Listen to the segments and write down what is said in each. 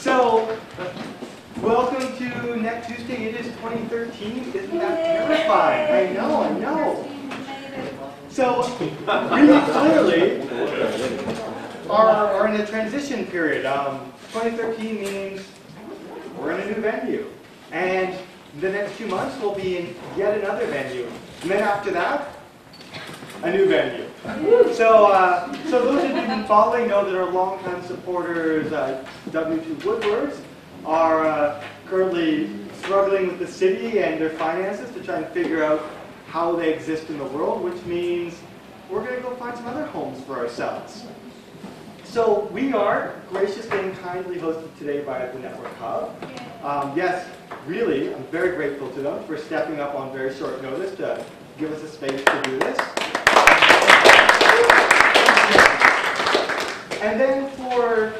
So, welcome to Net Tuesday. It is 2013. Isn't that terrifying? I know. So, really clearly, are in a transition period. 2013 means we're in a new venue. And the next few months we'll be in yet another venue. And then after that, a new venue. So those of you who've been following know that our longtime supporters, W2 Woodwards, are currently struggling with the city and their finances to try and figure out how they exist in the world, which means we're going to go find some other homes for ourselves. So we are graciously and kindly hosted today by the Network Hub. Yes, really, I'm very grateful to them for stepping up on very short notice to give us a space to do this. And then for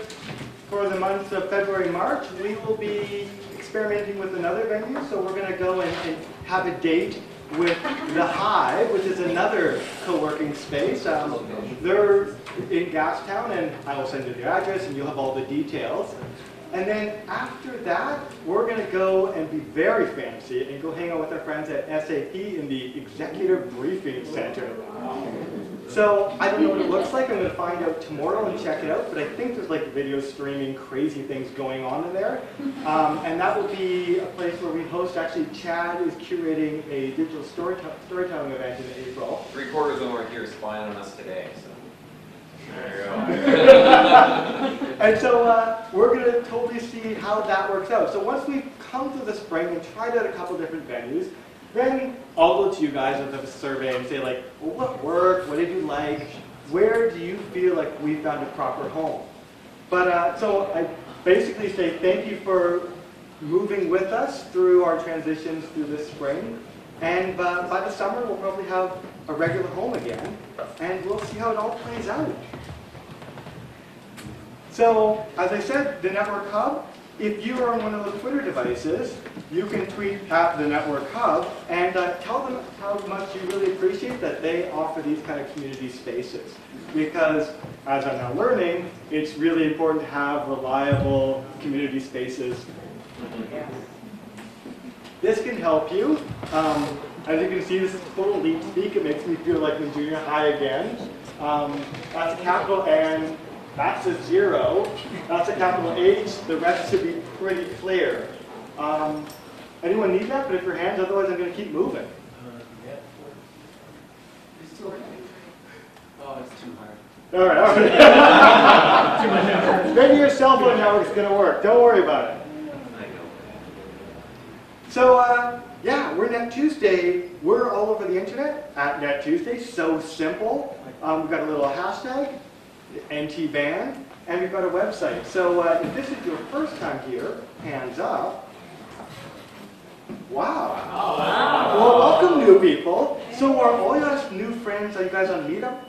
the months of February and March, we will be experimenting with another venue. So we're going to go and have a date with The Hive, which is another co-working space. They're in Gastown, and I will send you the address, and you'll have all the details. And then after that, we're going to go and be very fancy and go hang out with our friends at SAP in the Executive Briefing Center. So I don't know what it looks like. I'm going to find out tomorrow and check it out. But I think there's like video streaming, crazy things going on in there. And that will be a place where we host. Actually, Chad is curating a digital storytelling event in April. 3/4 of them are here spying on us today. So. There you go. And so we're going to totally see how that works out. So once we've come through the spring and tried out a couple different venues, then I'll go to you guys with a survey and say, like, well, what worked? What did you like? Where do you feel like we found a proper home? But so I basically say thank you for moving with us through our transitions through this spring. And by the summer, we'll probably have a regular home again. And we'll see how it all plays out. So, as I said, the Network Hub, if you are on one of the Twitter devices, you can tweet at the Network Hub and tell them how much you really appreciate that they offer these kind of community spaces. Because, as I'm now learning, it's really important to have reliable community spaces. This can help you. As you can see, this is total leap speak. It makes me feel like in junior high again. That's a capital N. That's a 0. That's a capital H. The rest should be pretty clear. Anyone need that? Put up your hands, otherwise I'm going to keep moving. Oh, it's too hard. All right. Maybe your cell phone network is going to work. Don't worry about it. I know. So, yeah, we're Net Tuesday. We're all over the internet at Net Tuesday. So simple. We've got a little hashtag. NTBand, and we've got a website. So if this is your first time here, hands up. Wow. Well, welcome new people. So are all your new friends, are you guys on Meetup?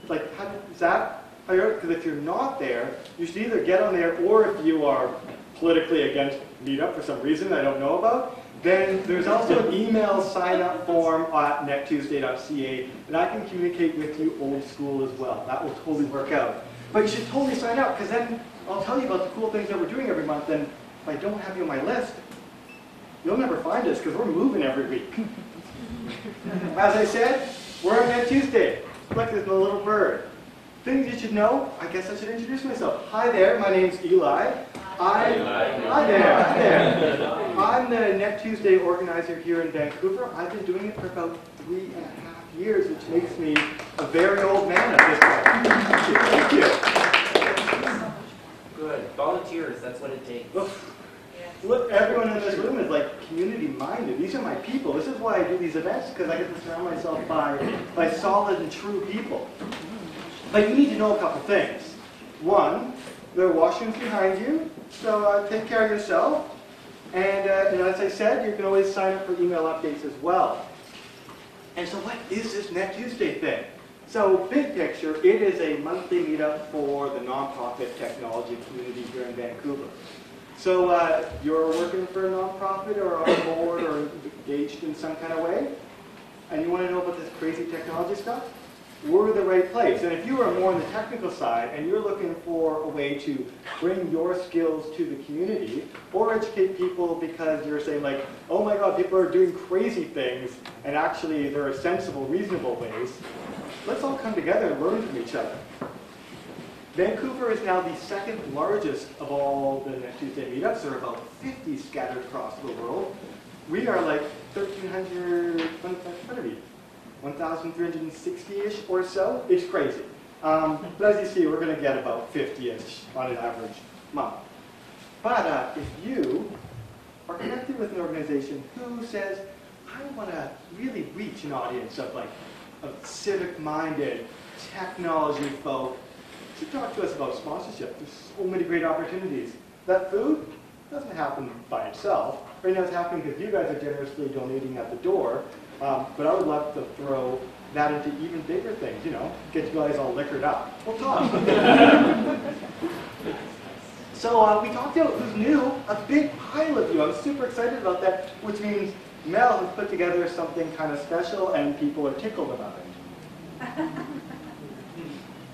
Like, how, is that, because if you're not there, you should either get on there, or if you are politically against Meetup for some reason I don't know about, then there's also an email sign-up form at nettuesday.ca, and I can communicate with you old school as well. That will totally work out. But you should totally sign up, because then I'll tell you about the cool things that we're doing every month, and if I don't have you on my list, you'll never find us, because we're moving every week. As I said, we're on Net Tuesday. Look, there's a little bird. Things you should know, I guess I should introduce myself. Hi there, my name's Eli. Hi there. I'm the Net Tuesday organizer here in Vancouver. I've been doing it for about 3.5 years, which makes me a very old man at this point. Thank you. Good. Volunteers, that's what it takes. Look, everyone in this room is like community-minded. These are my people. This is why I do these events, because I get to surround myself by solid and true people. But you need to know a couple things. One, there are washrooms behind you, so take care of yourself. And as I said, you can always sign up for email updates as well. And so what is this Net Tuesday thing? So big picture, it is a monthly meetup for the nonprofit technology community here in Vancouver. So you're working for a nonprofit or on board or engaged in some kind of way, and you want to know about this crazy technology stuff? we're the right place. And if you are more on the technical side and you're looking for a way to bring your skills to the community or educate people because you're saying like, oh my God, people are doing crazy things and actually there are sensible, reasonable ways, let's all come together and learn from each other. Vancouver is now the second largest of all the Tuesday meetups. There are about 50 scattered across the world. We are like 1,300, what are we? 1,360-ish or so. It's crazy. But as you see, we're going to get about 50-ish on an average month. But if you are connected with an organization who says, I want to really reach an audience of like of civic-minded, technology folk, to talk to us about sponsorship. There's so many great opportunities. That food doesn't happen by itself. Right now it's happening because you guys are generously donating at the door. But I would love to throw that into even bigger things, you know, get you guys all liquored up. We'll talk. So we talked about who's new, a big pile of you. I'm super excited about that, which means Mel has put together something kind of special and people are tickled about it.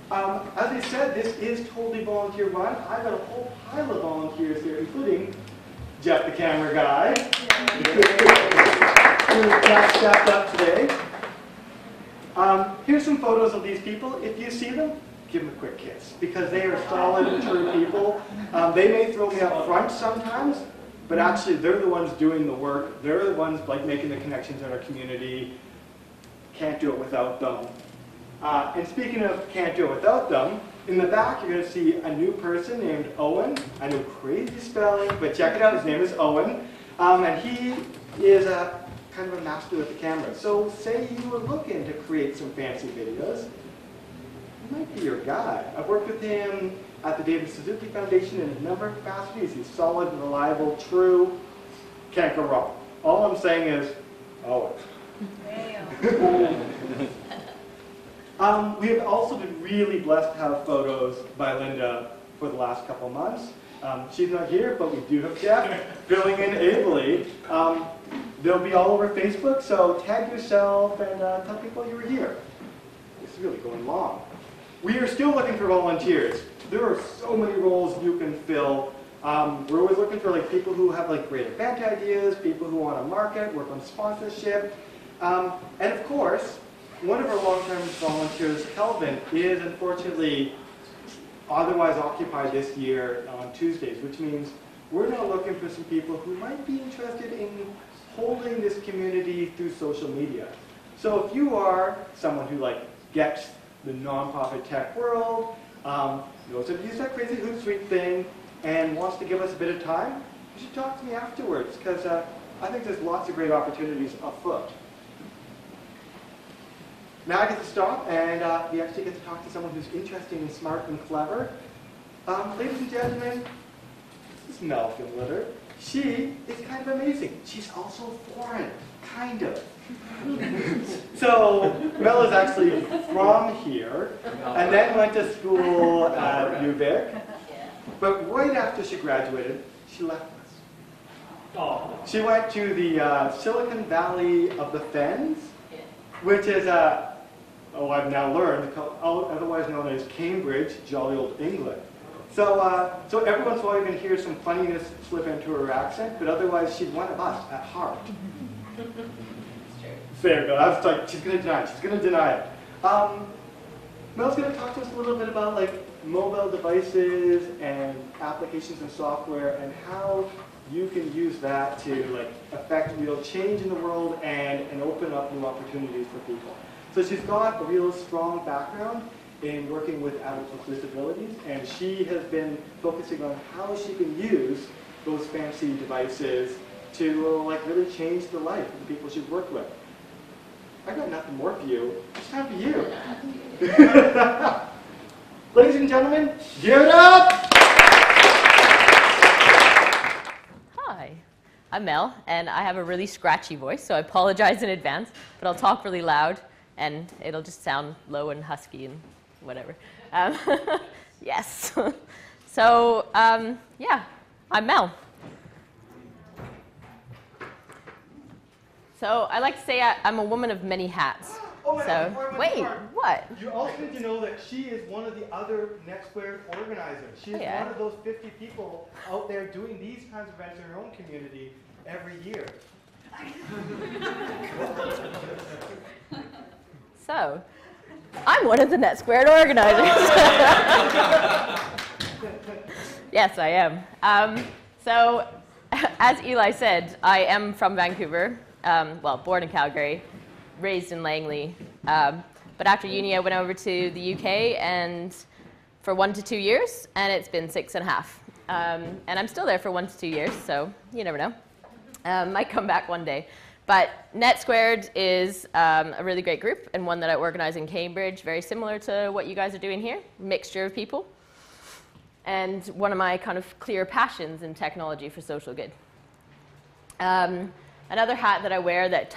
As I said, this is totally volunteer run. I've got a whole pile of volunteers here, including Jeff the camera guy, who got stepped up today. Here's some photos of these people. If you see them, give them a quick kiss, because they are solid, true people. They may throw me up front sometimes, but actually they're the ones doing the work. They're the ones like making the connections in our community. Can't do it without them. And speaking of can't do it without them, in the back you're going to see a new person named Owen. I know crazy spelling, but check it out. His name is Owen. And he is kind of a master with the camera. So say you were looking to create some fancy videos, he might be your guy. I've worked with him at the David Suzuki Foundation in a number of capacities. He's solid, reliable, true, can't go wrong. All I'm saying is, Owen. We have also been really blessed to have photos by Linda for the last couple months. She's not here, but we do have Jeff filling in ably. They'll be all over Facebook, so tag yourself and tell people you were here. This is really going long. We are still looking for volunteers. There are so many roles you can fill. We're always looking for like people who have like great event ideas, people who want to market, work on sponsorship, and of course, one of our long-term volunteers, Kelvin, is unfortunately otherwise occupied this year on Tuesdays, which means we're now looking for some people who might be interested in holding this community through social media. So if you are someone who like gets the nonprofit tech world, knows how to use that crazy Hootsuite thing, and wants to give us a bit of time, you should talk to me afterwards, because I think there's lots of great opportunities afoot. Now I get to stop, and we actually get to talk to someone who's interesting and smart and clever. Ladies and gentlemen, this is Mel Findlater. She is kind of amazing. She's also foreign, kind of. So Mel is actually from here, and then went to school at UVic. But right after she graduated, she left us. She went to the Silicon Valley of the Fens, which is I've now learned, otherwise known as Cambridge, jolly old England. So, so every once in a while you're going to hear some funniness slip into her accent, but otherwise she's one of us at heart. There you go. I was like, she's going to deny it. She's going to deny it. Mel's going to talk to us a little bit about like mobile devices and applications and software and how you can use that to like affect real change in the world and open up new opportunities for people. So she's got a real strong background in working with adults with disabilities, and she has been focusing on how she can use those fancy devices to like really change the life of the people she's worked with. I got nothing more for you. It's time for you. Ladies and gentlemen, give it up! Hi, I'm Mel, and I have a really scratchy voice, so I apologize in advance, but I'll talk really loud, and it'll just sound low and husky and whatever. Yes. So, yeah, I'm Mel. So I like to say I'm a woman of many hats. Oh, and So, before I went wait, too far, what? you also need to know that she is one of the other NetSquared organizers. She is Yeah. one of those 50 people out there doing these kinds of events in her own community every year. So, I'm one of the NetSquared organizers. Yes, I am. So, as Eli said, I am from Vancouver. Well, born in Calgary, raised in Langley. But after uni, I went over to the UK and for 1 to 2 years, and it's been 6.5. And I'm still there for 1 to 2 years, so you never know. Might come back one day. But NetSquared is a really great group and one that I organize in Cambridge, very similar to what you guys are doing here, mixture of people. And one of my kind of clear passions in technology for social good. Another hat that I wear that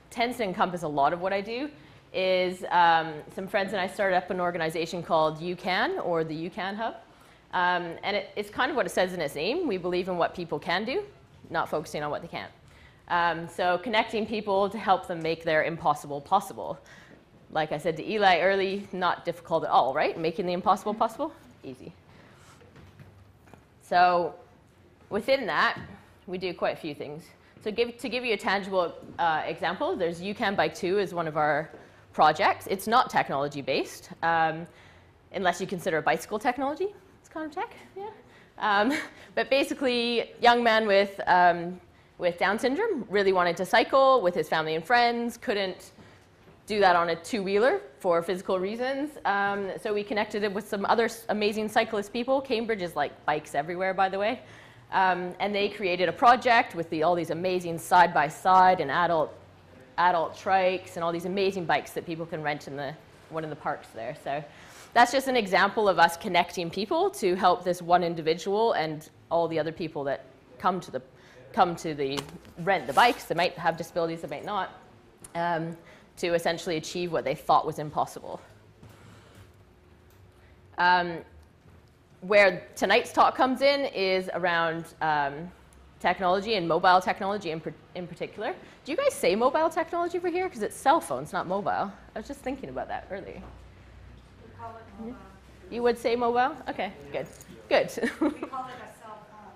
tends to encompass a lot of what I do is some friends and I started up an organization called UCAN, or the UCAN Hub. And it's kind of what it says in its name. We believe in what people can do, not focusing on what they can't. So connecting people to help them make their impossible possible. Like I said to Eli early, not difficult at all, right? Making the impossible possible, easy. So within that, we do quite a few things. So to give you a tangible example, there's UCAN Bike 2 is one of our projects. It's not technology based, unless you consider a bicycle technology. It's kind of tech, yeah. But basically, young man with Down syndrome really wanted to cycle with his family and friends, couldn't do that on a two-wheeler for physical reasons. So we connected it with some other amazing cyclist people. Cambridge is like bikes everywhere, by the way. And they created a project with all these amazing side-by-side and adult trikes and all these amazing bikes that people can rent in one of the parks there. So that's just an example of us connecting people to help this one individual and all the other people that come to rent the bikes. They might have disabilities, they might not, to essentially achieve what they thought was impossible. Where tonight's talk comes in is around technology and mobile technology in particular. Do you guys say mobile technology over here? Because it's cell phones, not mobile. I was just thinking about that earlier. We call it mobile. You would say mobile? Okay, good. Good. We call it a cell phone,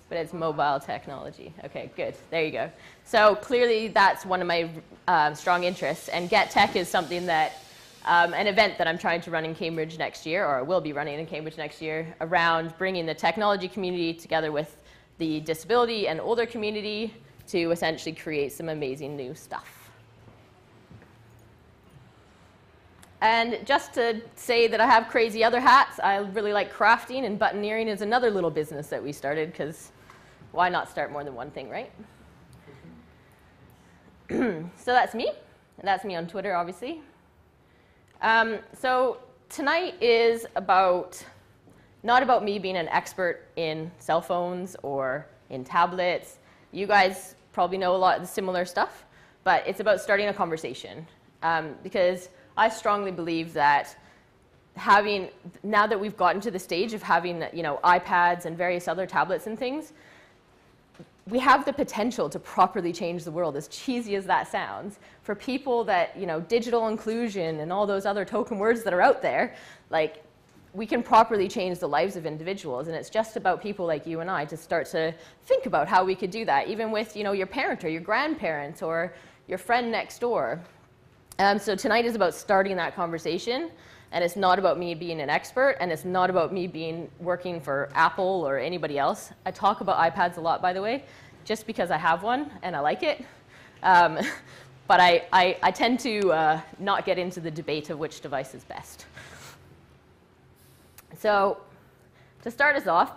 But it's mobile technology. Okay, good. There you go. So clearly that's one of my strong interests. And Get Tech is something that, an event that I'm trying to run in Cambridge next year, or will be running in Cambridge next year, around bringing the technology community together with the disability and older community to essentially create some amazing new stuff. And just to say that I have crazy other hats, I really like crafting, and buttoneering is another little business that we started, because why not start more than one thing, right? So that's me, and that's me on Twitter, obviously. So tonight is not about me being an expert in cell phones or in tablets. You guys probably know a lot of the similar stuff, but it's about starting a conversation, because I strongly believe that now that we've gotten to the stage of having, iPads and various other tablets and things, we have the potential to properly change the world, as cheesy as that sounds. For people that, digital inclusion and all those other token words that are out there, like, we can properly change the lives of individuals. And it's just about people like you and I to start to think about how we could do that, even with, your parent or your grandparents or your friend next door. So tonight is about starting that conversation. And it's not about me being an expert, and it's not about me working for Apple or anybody else. I talk about iPads a lot, by the way, just because I have one and I like it. But I tend to not get into the debate of which device is best. So to start us off,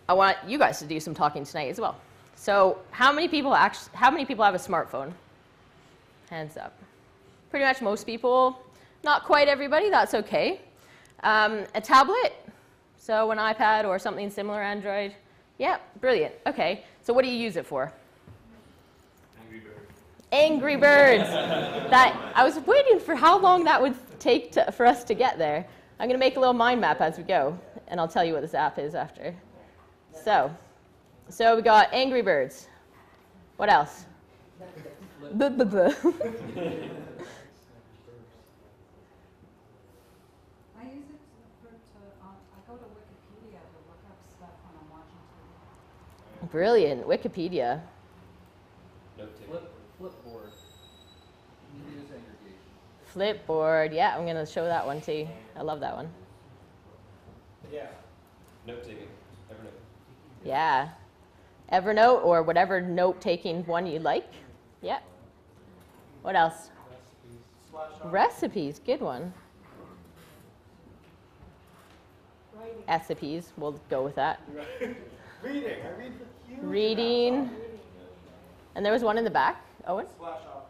I want you guys to do some talking tonight as well. So how many people have a smartphone? Hands up. Pretty much most people. Not quite everybody, that's okay. A tablet, so an iPad or something similar, Android. Yeah, brilliant. Okay, so what do you use it for? Angry Birds. Angry Birds. I was waiting for how long that would take for us to get there. I'm going to make a little mind map as we go, and I'll tell you what this app is after. So we got Angry Birds. What else? Buh, buh, buh. I use it I go to Wikipedia to look up stuff when I'm watching TV. Brilliant. Wikipedia. Flipboard. News aggregation. Flipboard. Yeah, I'm going to show that one too. I love that one. Yeah. Note taking. Evernote. Yeah. Evernote or whatever note-taking one you like. Yeah. What else? Recipes. Good one. Recipes. We'll go with that. Reading. I read huge Reading. amounts. And there was one in the back. Owen? Splash off.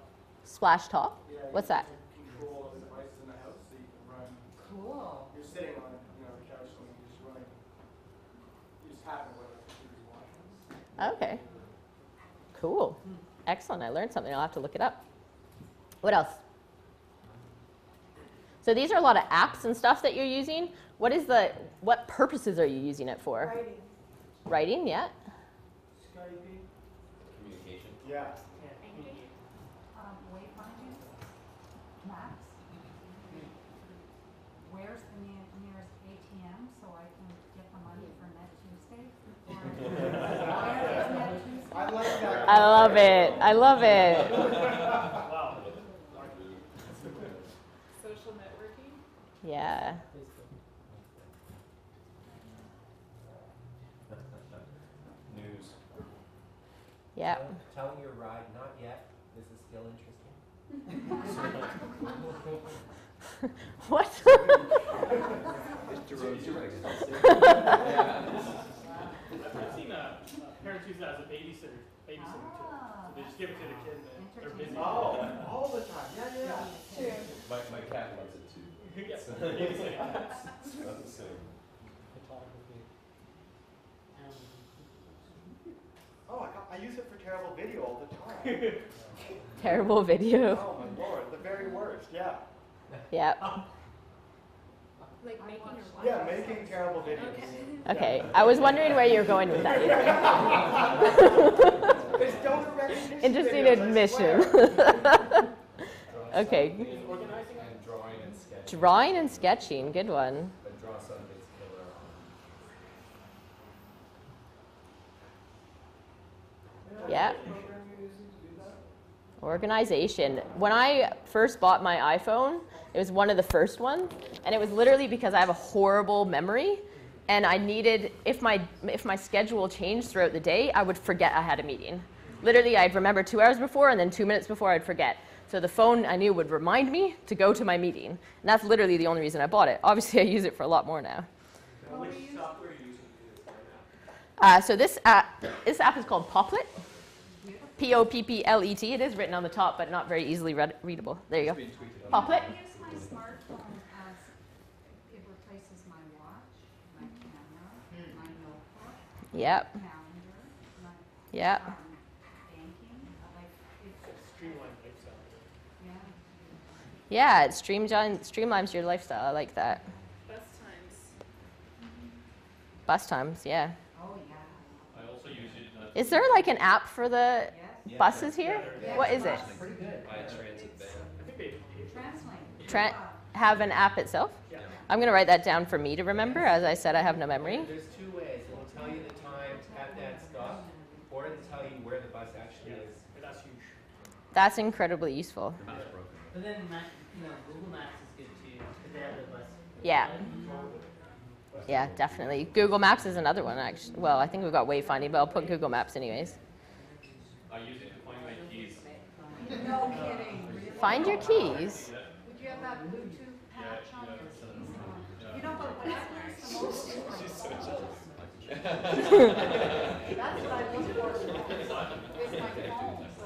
Splash Talk. Yeah, What's you that? can control the devices in the house so you can run. Cool. You're sitting on the couch and you're just running. You just happen whether the computer's watching. Okay. Cool. Excellent. I learned something. I'll have to look it up. What else? So these are a lot of apps and stuff that you're using. What purposes are you using it for? Writing. Writing, yeah. Skyping. Communication. Yeah. Wayfinding. Maps. Where's the nearest ATM so I can get the money for Net Tuesday? Where is Net Tuesday? I like that. I love it. I love it. Wow. Social networking? Yeah. News. Yeah. Telling your ride, not yet. This is still interesting. What? I've seen parents use that as a babysitter tool. So they just give it to the kid and they're busy. Oh, all the time. Yeah. My cat loves it too. Yeah, babysitting. It's not the same. Oh, I use it for terrible video all the time. Terrible video. Oh my lord, the very worst. Yeah. Yeah. Like making your wife. Yeah, making terrible videos. Okay. I was wondering where you're going with that. It's donor recognition Interesting videos, I admission. swear. Okay. Organizing? And drawing and sketching. Drawing and sketching. Good one. But draw something that's killer. Yeah. Organization. When I first bought my iPhone, it was one of the first ones, and it was literally because I have a horrible memory, and I needed, if my schedule changed throughout the day, I would forget I had a meeting. Literally, I'd remember 2 hours before, and then 2 minutes before, I'd forget. So the phone, I knew, would remind me to go to my meeting, and that's literally the only reason I bought it. Obviously, I use it for a lot more now. Which software are you using to do this right now? So this app is called Poplet. P-O-P-P-L-E-T. It is written on the top, but not very easily readable. There you go. Poplet. I use my smartphone as it replaces my watch, my camera, my notebook, Yep. calendar, my Yep. banking. Like it's Streamlined lifestyle. yeah. Yeah, it streamlines your lifestyle. I like that. Best times. Bus times, yeah. Oh yeah. I also use it. Is there like an app for the Yes. buses here? Yes. What is it? Pretty good. By a transit van. I think they Translate. Have an app itself? Yeah. I'm going to write that down for me to remember. As I said, I have no memory. There's two ways. It'll tell you the time at that stop, or it'll tell you where the bus actually is. That's huge. That's incredibly useful. But then, Google Maps is good too, because they have the bus. Yeah. Yeah, definitely. Google Maps is another one, actually. Well, I think we've got wayfinding, but I'll put Google Maps anyways. I use it to find my keys. No kidding. Really? Find your keys. Would you have that Bluetooth patch on your keys? You know, but what I've learned the most is my phone. That's what I look for. Is my phone. So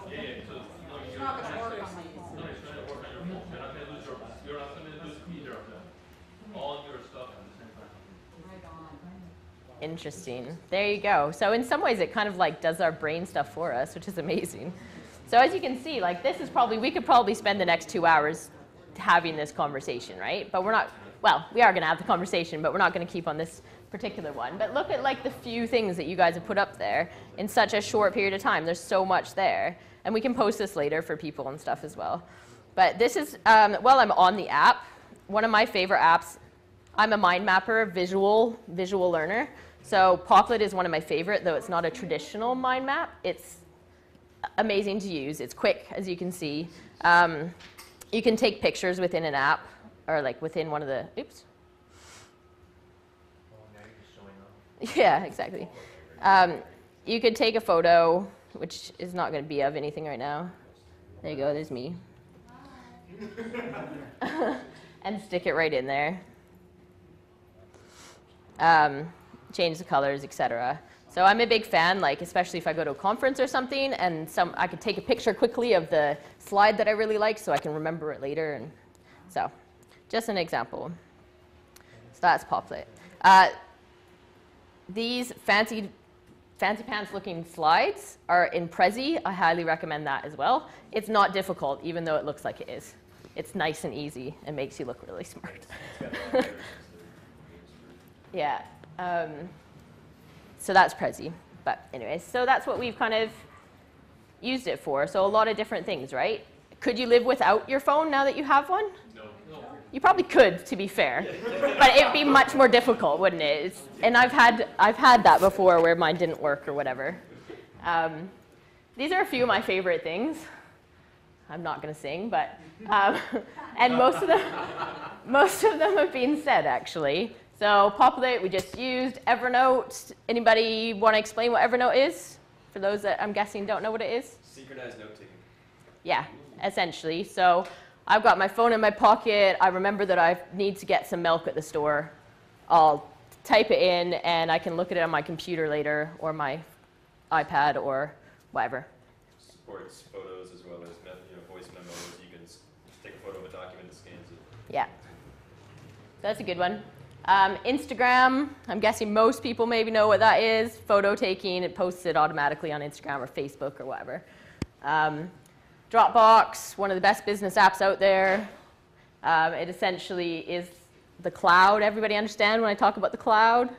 it's not going to work on my phone. No, it's going to work on your phone. You're not going to lose you're not going to lose either of them. All your stuff at the same time. Right on. Interesting. There you go. So in some ways, it kind of like does our brain stuff for us, which is amazing. So as you can see, like this is probably, we could probably spend the next 2 hours having this conversation, right? But we're not, well, we are going to have the conversation, but we're not going to keep on this particular one. But look at like the few things that you guys have put up there in such a short period of time. There's so much there. And we can post this later for people and stuff as well. But this is, while I'm on the app, one of my favorite apps. I'm a mind mapper, visual learner. So Poplet is one of my favorite, though it's not a traditional mind map. It's amazing to use. It's quick, as you can see. You can take pictures within an app, or like within one of the, oops. Oh, now you're just showing off. Yeah, exactly. You could take a photo, which is not going to be of anything right now. There you go, there's me. And stick it right in there. Change the colors, etc. So I'm a big fan, like especially if I go to a conference or something, and I could take a picture quickly of the slide that I really like, so I can remember it later. And so, just an example. So that's Poplet. These fancy pants looking slides are in Prezi. I highly recommend that as well. It's not difficult, even though it looks like it is. It's nice and easy and makes you look really smart. Yeah. So that's Prezi. But anyways, so that's what we've kind of used it for. So a lot of different things, right? Could you live without your phone now that you have one? No. You probably could, to be fair. But it'd be much more difficult, wouldn't it? And I've had that before where mine didn't work or whatever. These are a few of my favorite things. I'm not going to sing, but and most of them have been said actually. So Poplet we just used. Evernote. Anybody want to explain what Evernote is? For those that I'm guessing don't know what it is. Synchronized note taking. Yeah, essentially. So I've got my phone in my pocket. I remember that I need to get some milk at the store. I'll type it in, and I can look at it on my computer later, or my iPad, or whatever. Supports photos as well as voice memos. You can take a photo of a document that scans it. Yeah. So that's a good one. Instagram, I'm guessing most people maybe know what that is. Photo taking, it posts it automatically on Instagram or Facebook or whatever. Dropbox, one of the best business apps out there. It essentially is the cloud. Everybody understand when I talk about the cloud?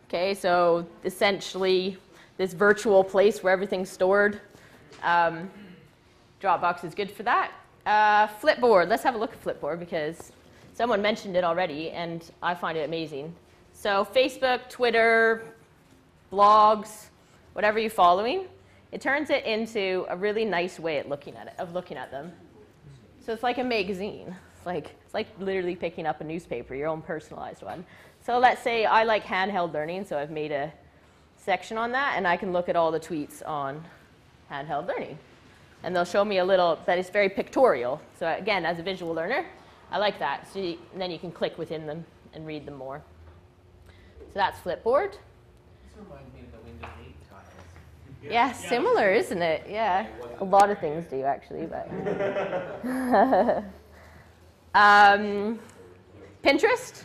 Okay, so essentially this virtual place where everything's stored. Dropbox is good for that. Flipboard, let's have a look at Flipboard because someone mentioned it already and I find it amazing. So Facebook, Twitter, blogs, whatever you're following, it turns it into a really nice way of looking at them. So it's like a magazine. It's like literally picking up a newspaper, your own personalized one. So let's say I like handheld learning, so I've made a section on that, and I can look at all the tweets on handheld learning. And they'll show me a little that is very pictorial. So again, as a visual learner, I like that. So then you can click within them and read them more. So that's Flipboard. This reminds me of the Windows 8 tiles. Yeah, similar, isn't it? Yeah, a lot of things do actually. But Pinterest.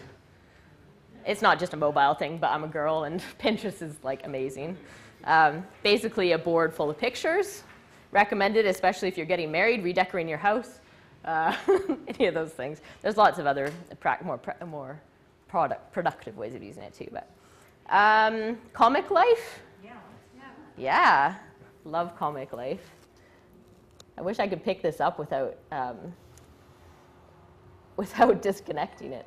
It's not just a mobile thing, but I'm a girl, and Pinterest is like amazing. Basically, a board full of pictures. Recommended, especially if you're getting married, redecorating your house, any of those things. There's lots of other more productive ways of using it too. But Comic Life. Yeah, love Comic Life. I wish I could pick this up without disconnecting it.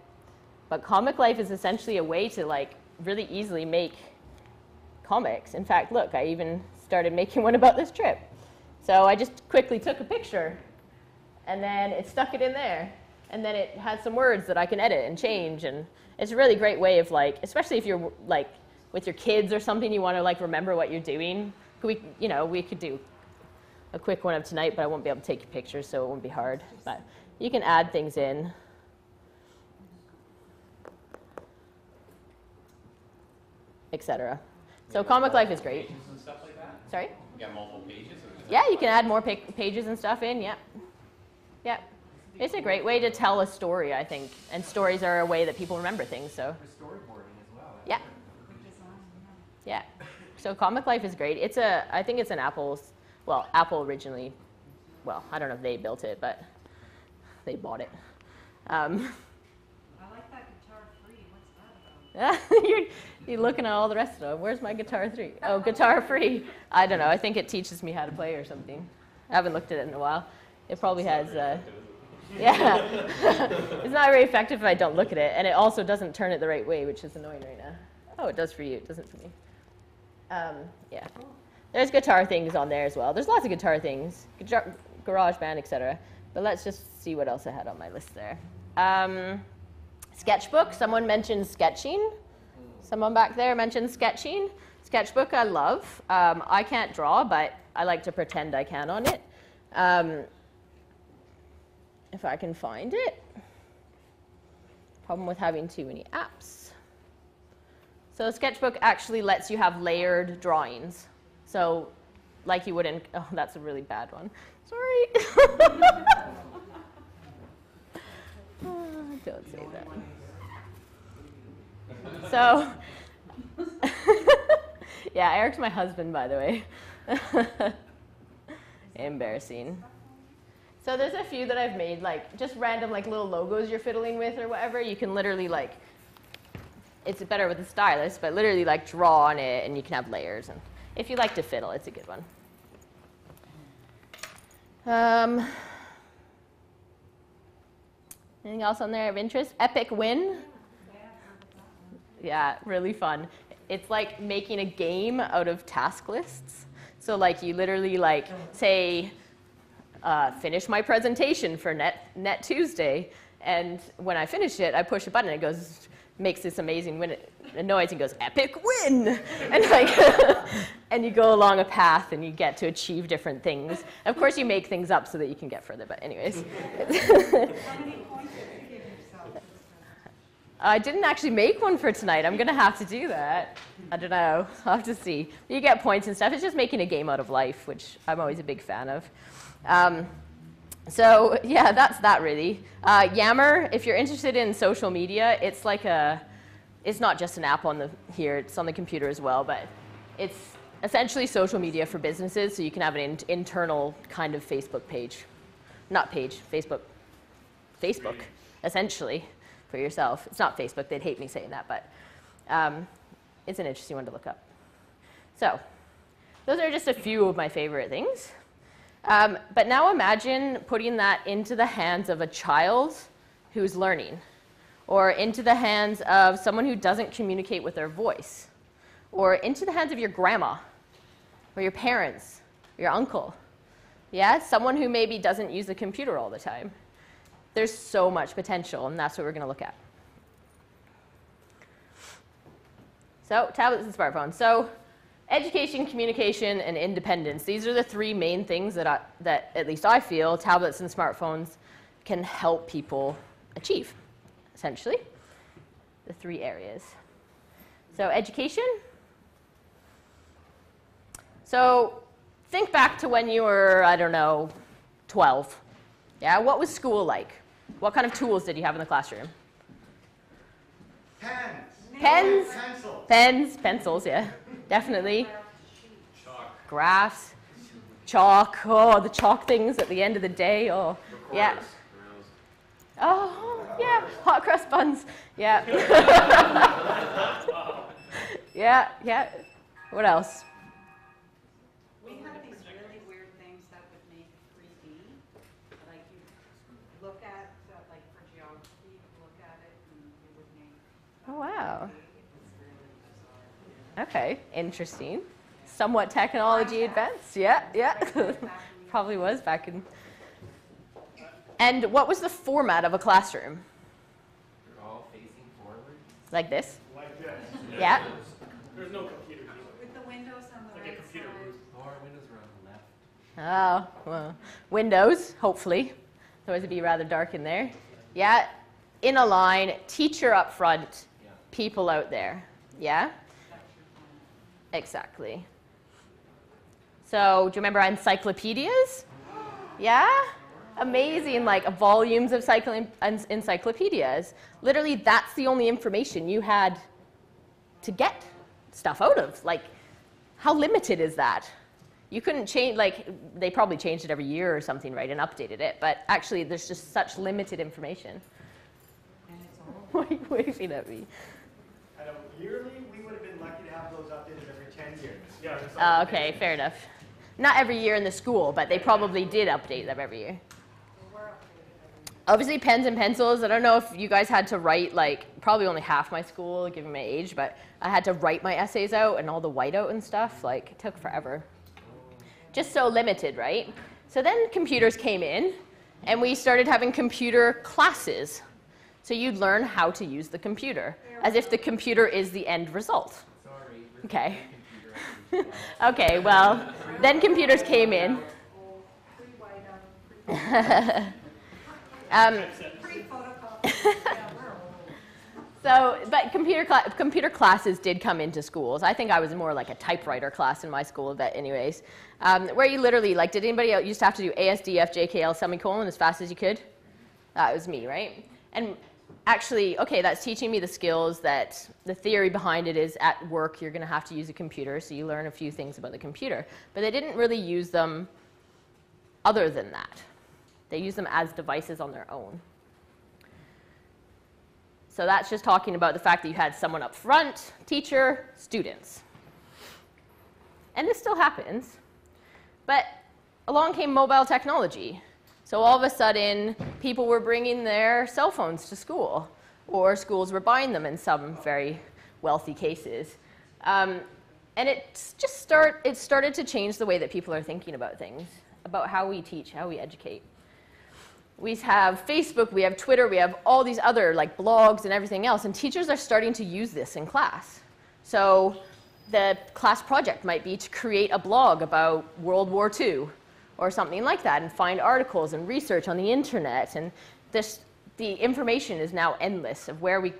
But Comic Life is essentially a way to like really easily make comics. In fact, look, I even started making one about this trip. So I just quickly took a picture, and then it stuck it in there. And then it has some words that I can edit and change. And it's a really great way of like, especially if you're like with your kids or something, you want to like remember what you're doing. We could do a quick one of tonight, but I won't be able to take your pictures, so it won't be hard. But you can add things in. Etc. So Comic Life is great. Pages and stuff like that? Sorry? You got multiple pages? Yeah, you can add more pages and stuff in, yep. Yep. It's a great way to tell a story, I think. And stories are a way that people remember things, so. For storyboarding as well. Yeah. Yeah. So Comic Life is great. I think it's an Apple originally, I don't know if they built it, but they bought it. I like You're looking at all the rest of them. Where's my guitar 3? Oh, guitar free. I don't know. I think it teaches me how to play or something. I haven't looked at it in a while. It probably has, yeah. It's not very effective if I don't look at it. And it also doesn't turn it the right way, which is annoying right now. Oh, it does for you. It doesn't for me. Yeah. There's guitar things on there as well. There's lots of guitar things, GarageBand, etc. But let's just see what else I had on my list there. Sketchbook. Someone mentioned sketching. Someone back there mentioned sketching. Sketchbook I love. I can't draw, but I like to pretend I can on it. If I can find it. Problem with having too many apps. So Sketchbook actually lets you have layered drawings. So like you would in, oh, that's a really bad one. Sorry. Oh, don't say that. So, yeah, Eric's my husband, by the way. Embarrassing. So there's a few that I've made, like just random like little logos you're fiddling with or whatever. You can literally like, it's better with a stylus, but literally like draw on it and you can have layers. And if you like to fiddle, it's a good one. Anything else on there of interest? Epic Win. Yeah, really fun. It's like making a game out of task lists. So like you literally like say, finish my presentation for Net Tuesday. And when I finish it, I push a button and it goes, makes this amazing noise and goes, epic win! And like, and you go along a path and you get to achieve different things. Of course, you make things up so that you can get further, but anyways. I didn't actually make one for tonight. I'm going to have to do that. I don't know. I'll have to see. You get points and stuff. It's just making a game out of life, which I'm always a big fan of. So yeah, that's that really. Yammer, if you're interested in social media, it's like it's not just an app on the here, it's on the computer as well, but it's essentially social media for businesses, so you can have an internal kind of Facebook page. Not page, Facebook, essentially, for yourself. It's not Facebook, they'd hate me saying that, but it's an interesting one to look up. So those are just a few of my favorite things. But now imagine putting that into the hands of a child who's learning, or into the hands of someone who doesn't communicate with their voice, or into the hands of your grandma, or your parents, or your uncle. Yeah, someone who maybe doesn't use the computer all the time. There's so much potential, and that's what we're going to look at. So tablets and smartphones. So education, communication, and independence. These are the three main things that at least I feel tablets and smartphones can help people achieve, essentially. The three areas. So education. So think back to when you were, I don't know, 12. Yeah, what was school like? What kind of tools did you have in the classroom? Pens. Pens? Pencils. Pens, pencils, yeah, definitely. Chalk. Graphs, chalk, oh, the chalk things at the end of the day, oh, yeah. Oh, yeah, hot crust buns, yeah. Yeah, yeah. What else? We had these really weird things that would make 3D. Like you look at, like for geography, you look at it and it would make. Oh, wow. It's really bizarre. Okay, interesting. Somewhat technology advanced, yeah, yeah. Probably was back in. And what was the format of a classroom? You're all facing forward. Like this? Like this. Yeah. There's no computer. With the windows on the Like a right computer side. booth. Oh, our windows are on the left. Oh, well, windows, hopefully. Otherwise it'd be rather dark in there. Yeah, in a line, teacher up front, Yeah. people out there. Yeah? Exactly. So, do you remember encyclopedias? Yeah? Amazing, like volumes of encyclopedias. Literally, that's the only information you had to get stuff out of. Like, how limited is that? You couldn't change, like, they probably changed it every year or something, right, and updated it. But actually, there's just such limited information. And it's all Why are you waving at me? I know yearly, we would have been lucky to have those updated every 10 years. Yeah. Okay, fair enough. Not every year in the school, but they probably did update them every year. Obviously, pens and pencils. I don't know if you guys had to write, like, probably only half my school, given my age, but I had to write my essays out and all the whiteout and stuff. Like, it took forever. Just so limited, right? So then computers came in, and we started having computer classes. So you'd learn how to use the computer, as if the computer is the end result. Sorry. Okay. Okay, well, then computers came in. So, but computer classes did come into schools. I think I was more like a typewriter class in my school, but anyways, where you literally, like, did anybody else used to have to do ASDF, JKL, semicolon as fast as you could? That was me, right? And actually, okay, that's teaching me the skills that the theory behind it is at work you're going to have to use a computer, so you learn a few things about the computer. But they didn't really use them other than that. They use them as devices on their own. So that's just talking about the fact that you had someone up front, teacher, students. And this still happens. But along came mobile technology. So all of a sudden, people were bringing their cell phones to school, or schools were buying them in some very wealthy cases. And it started to change the way that people are thinking about things, about how we teach, how we educate. We have Facebook, we have Twitter, we have all these other like blogs and everything else, and teachers are starting to use this in class. So the class project might be to create a blog about World War II or something like that, and find articles and research on the internet. And the information is now endless of where we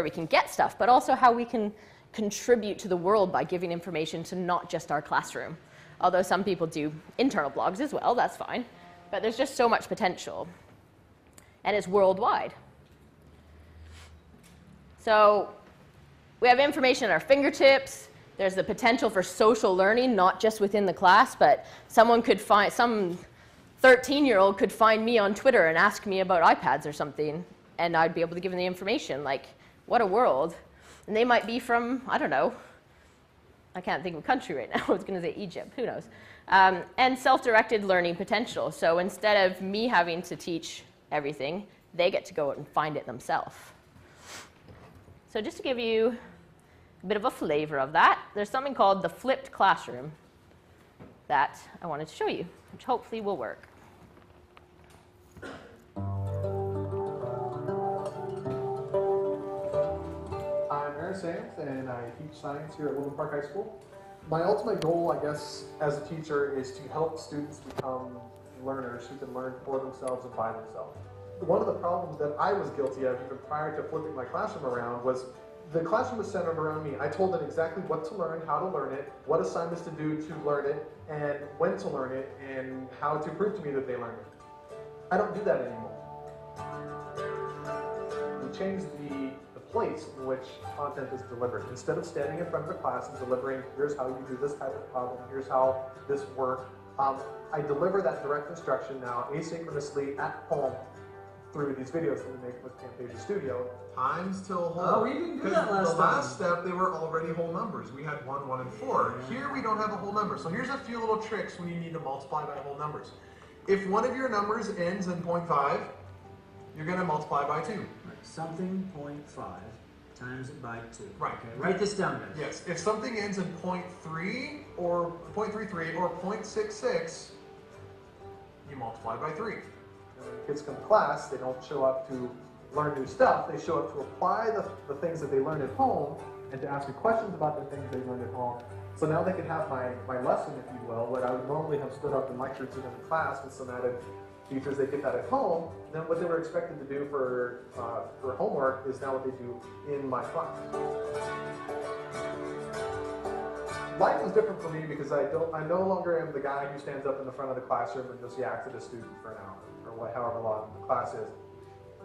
can get stuff, but also how we can contribute to the world by giving information to not just our classroom. Although some people do internal blogs as well, that's fine. But there's just so much potential. And it's worldwide. So we have information at our fingertips. There's the potential for social learning, not just within the class, but some 13-year-old could find me on Twitter and ask me about iPads or something, and I'd be able to give them the information. Like, what a world. And they might be from, I don't know, I can't think of a country right now. I was going to say Egypt, who knows. And self-directed learning potential. So instead of me having to teach everything, they get to go out and find it themselves. So just to give you a bit of a flavor of that, there's something called the flipped classroom that I wanted to show you, which hopefully will work. I'm Aaron Sands, and I teach science here at Woodland Park High School. My ultimate goal, I guess, as a teacher is to help students become learners who can learn for themselves and by themselves. One of the problems that I was guilty of even prior to flipping my classroom around was the classroom was centered around me. I told them exactly what to learn, how to learn it, what assignments to do to learn it, and when to learn it, and how to prove to me that they learned it. I don't do that anymore. We changed the place in which content is delivered. Instead of standing in front of the class and delivering, here's how you do this type of problem, here's how this works, I deliver that direct instruction now asynchronously at home through these videos that we make with Camtasia Studio. Times till whole. Oh, we didn't do that last the time. last step, they were already whole numbers. We had 1, 1, and 4. Here we don't have a whole number. So here's a few little tricks when you need to multiply by whole numbers. If one of your numbers ends in 0.5, you're going to multiply by 2. Right. Something 0.5 times it by 2. Right. Okay. Write this down, guys. Yes. If something ends in 0.3 or 0.33 or 0.66, you multiply by 3. When kids come to class, they don't show up to learn new stuff. They show up to apply the things that they learned at home and to ask me questions about the things they learned at home. So now they can have my lesson, if you will, what I would normally have stood up and lectured to them in class with some added features. They get that at home. Then what they were expected to do for homework is now what they do in my class. Life was different for me because I no longer am the guy who stands up in the front of the classroom and just yaks at a student for an hour or however long the class is.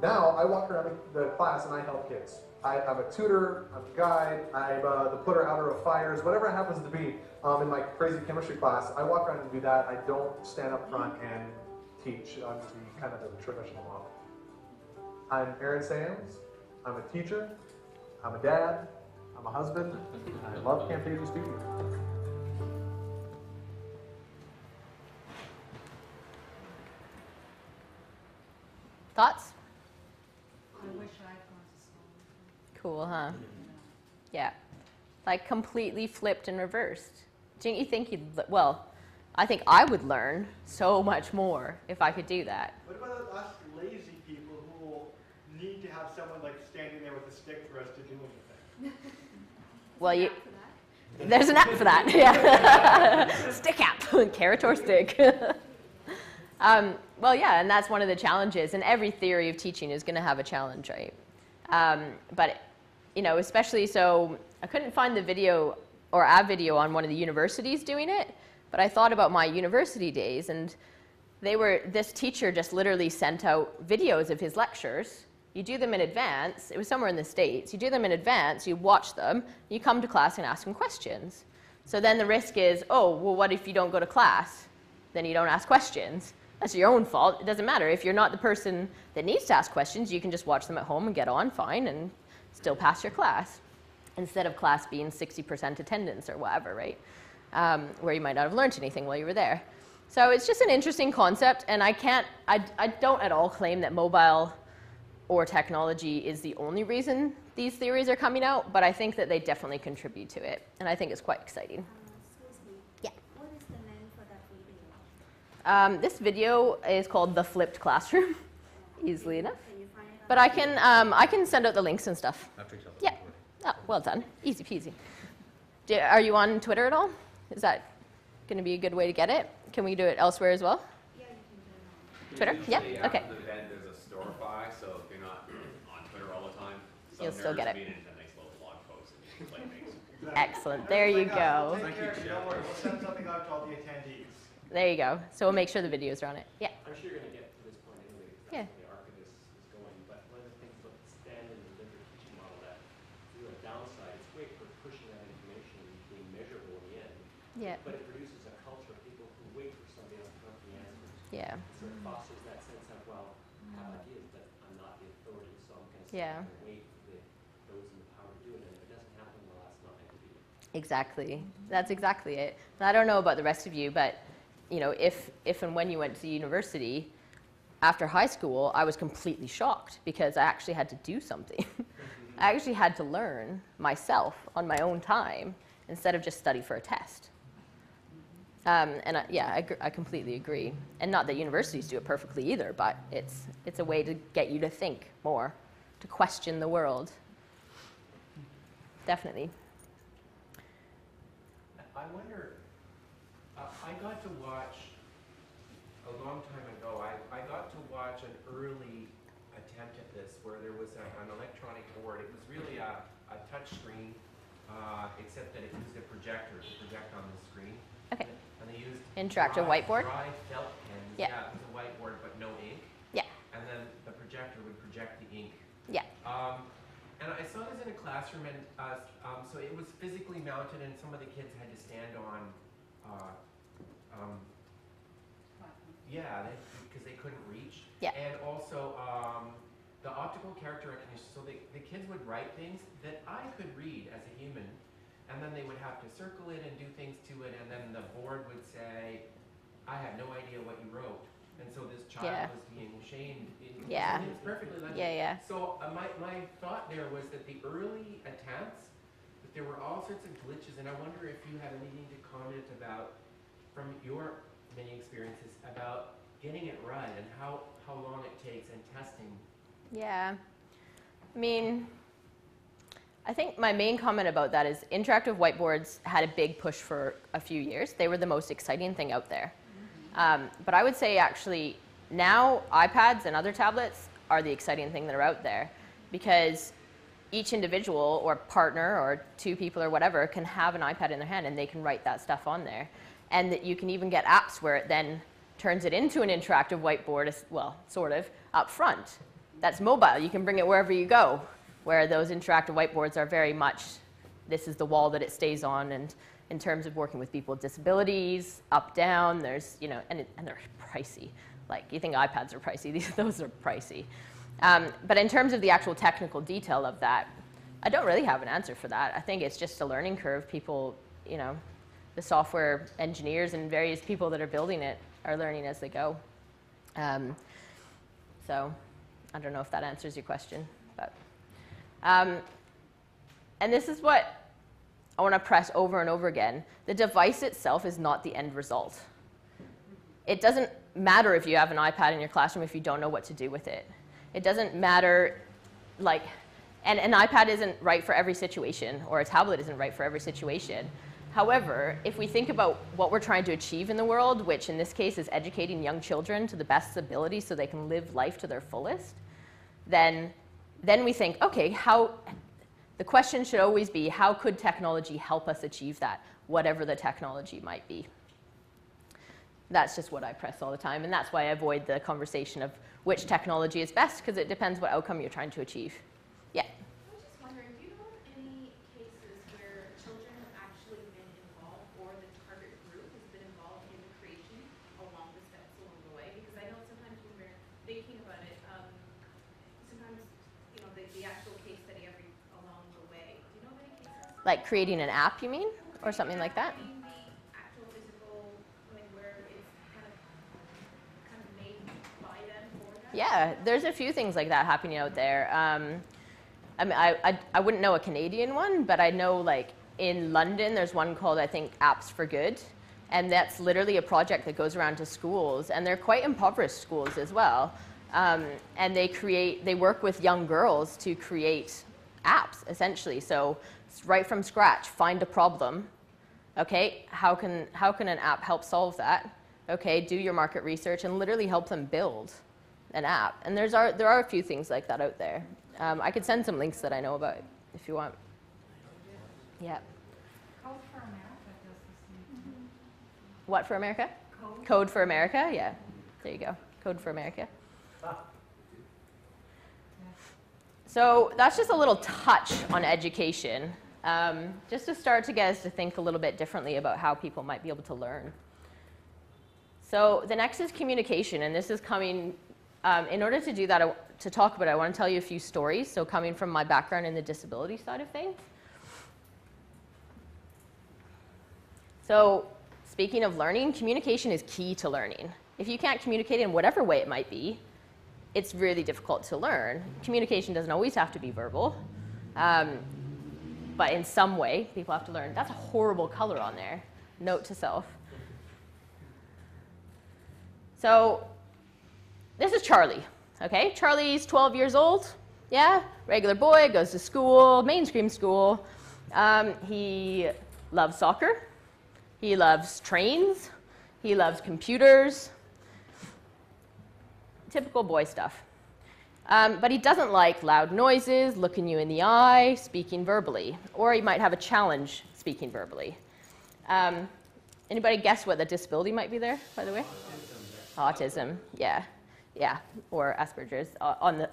Now I walk around the class and I help kids. I'm a tutor, I'm a guide, I'm the putter outer of fires, whatever it happens to be in my crazy chemistry class. I walk around and do that. I don't stand up front and teach on the kind of the traditional model. I'm Aaron Sands. I'm a teacher. I'm a dad. I'm a husband. I love Camtasia Studio. Thoughts? I wish I'd gone to school. Cool, huh? Yeah. Like completely flipped and reversed. Don't you think you'd, well, I think I would learn so much more if I could do that. What about us lazy people who will need to have someone like standing there with a stick for us to do anything? Well, there's an app for that. Yeah. Stick app, carrot or stick. Well, yeah, and that's one of the challenges. And every theory of teaching is going to have a challenge, right? But, you know, especially so, I couldn't find the video or a video on one of the universities doing it, but I thought about my university days, and this teacher just literally sent out videos of his lectures. You do them in advance. It was somewhere in the States. You do them in advance, you watch them, you come to class and ask them questions. So then the risk is, oh, well, what if you don't go to class? Then you don't ask questions. That's your own fault. It doesn't matter. If you're not the person that needs to ask questions, you can just watch them at home and get on fine and still pass your class, instead of class being 60% attendance or whatever, right? Where you might not have learned anything while you were there. So it's just an interesting concept, and I don't at all claim that mobile or technology is the only reason these theories are coming out, but I think that they definitely contribute to it, and I think it's quite exciting. Excuse me. Yeah. What is the name for that video? This video is called The Flipped Classroom, easily enough. Can you find it? But I can send out the links and stuff. Yeah. Oh, well done. Easy peasy. Are you on Twitter at all? Is that going to be a good way to get it? Can we do it elsewhere as well? Yeah, you can do it. Twitter? Usually, Yeah. Okay. After the event, there's a storify, so if you're not on Twitter all the time, some You'll still get it. nerds read into a nice little blog post and you can play things. Excellent. There you go. Take care, don't worry, we'll send something out to all the attendees. There you go. So we'll make sure the videos are on it. Yeah. I'm sure you're going to get to this point anyway, because Yeah. that's where the archivist is going. But one of the things about the standard and delivered teaching model that is a downside, it's great for pushing that information and being measurable in the end. Yeah. But it produces a culture of people who wait for somebody else to come up with the answers. Yeah. So it fosters that sense of, well, I have ideas, but I'm not the authority, so I'm going to Yeah. wait for those in the power to do it. And if it doesn't happen, well, that's not meant to be. Exactly. That's exactly it. And I don't know about the rest of you, but you know, if and when you went to university, after high school, I was completely shocked because I actually had to do something. I actually had to learn myself on my own time instead of just study for a test. I completely agree. And not that universities do it perfectly either, but it's a way to get you to think more, to question the world. Definitely. I wonder, I got to watch, a long time ago, I got to watch an early attempt at this where there was an electronic board. It was really a touch screen, except that it used a projector to project on the screen. Okay. And they used interactive whiteboard? dry felt pens. Yeah. Yeah, it was a whiteboard but no ink. Yeah. And then the projector would project the ink. Yeah. And I saw this in a classroom, and so it was physically mounted, and some of the kids had to stand on, because they couldn't reach. Yeah. And also the optical character recognition. So the kids would write things that I could read as a human, and then they would have to circle it and do things to it, and then the board would say, I have no idea what you wrote. And so this child was being shamed. It's perfectly legible. Yeah. So my thought there was that the early attempts, that there were all sorts of glitches, and I wonder if you have anything to comment about, from your many experiences, about getting it right and how long it takes and testing. Yeah. I mean, I think my main comment about that is interactive whiteboards had a big push for a few years. They were the most exciting thing out there. But I would say actually now iPads and other tablets are the exciting thing that are out there, because each individual or partner or two people or whatever can have an iPad in their hand and they can write that stuff on there. And that you can even get apps where it then turns it into an interactive whiteboard, well, sort of, up front. That's mobile. You can bring it wherever you go, where those interactive whiteboards are very much, this is the wall that it stays on. And in terms of working with people with disabilities, up, down, there's, you know, and they're pricey. Like, you think iPads are pricey, those are pricey. But in terms of the actual technical detail of that, I don't really have an answer for that. I think it's just a learning curve. People, you know, the software engineers and various people that are building it are learning as they go. So I don't know if that answers your question. But, and this is what I want to press over and over again. The device itself is not the end result. It doesn't matter if you have an iPad in your classroom if you don't know what to do with it. It doesn't matter, like, and an iPad isn't right for every situation, or a tablet isn't right for every situation. However, if we think about what we're trying to achieve in the world, which in this case is educating young children to the best ability so they can live life to their fullest, then we think, okay, the question should always be, how could technology help us achieve that, whatever the technology might be? That's just what I press all the time, and that's why I avoid the conversation of which technology is best, because it depends what outcome you're trying to achieve. Yeah? I was just wondering, do you know of any cases where children have actually been involved, or the target group has been involved in the creation along the steps along the way? Because I know sometimes when we're thinking about it, sometimes, you know, the actual case study along the way. Do you know of any cases? Like creating an app, you mean? Or something like that? Yeah, there's a few things like that happening out there. I mean, I wouldn't know a Canadian one, but I know, like, in London, there's one called, I think, Apps for Good. And that's literally a project that goes around to schools. And they're quite impoverished schools as well. And they work with young girls to create apps, essentially. So right from scratch, find a problem. Okay, how can an app help solve that? Okay, do your market research and literally help them build an app. And there are a few things like that out there. I could send some links that I know about if you want. Yeah. Code for America does the same thing. What for America? Code for America, yeah. There you go. Code for America. So that's just a little touch on education, just to start to get us to think a little bit differently about how people might be able to learn. So the next is communication, and this is coming, in order to do that, to talk about it, I want to tell you a few stories, so coming from my background in the disability side of things. So speaking of learning, communication is key to learning. If you can't communicate in whatever way it might be, it's really difficult to learn. Communication doesn't always have to be verbal, but in some way, people have to learn. That's a horrible color on there. Note to self. So this is Charlie, okay? Charlie's 12 years old, yeah? Regular boy, goes to school, mainstream school. He loves soccer. He loves trains. He loves computers. Typical boy stuff. But he doesn't like loud noises, looking you in the eye, speaking verbally. Or he might have a challenge speaking verbally. Anybody guess what the disability might be there, by the way? Autism, yeah. Yeah, or Asperger's on the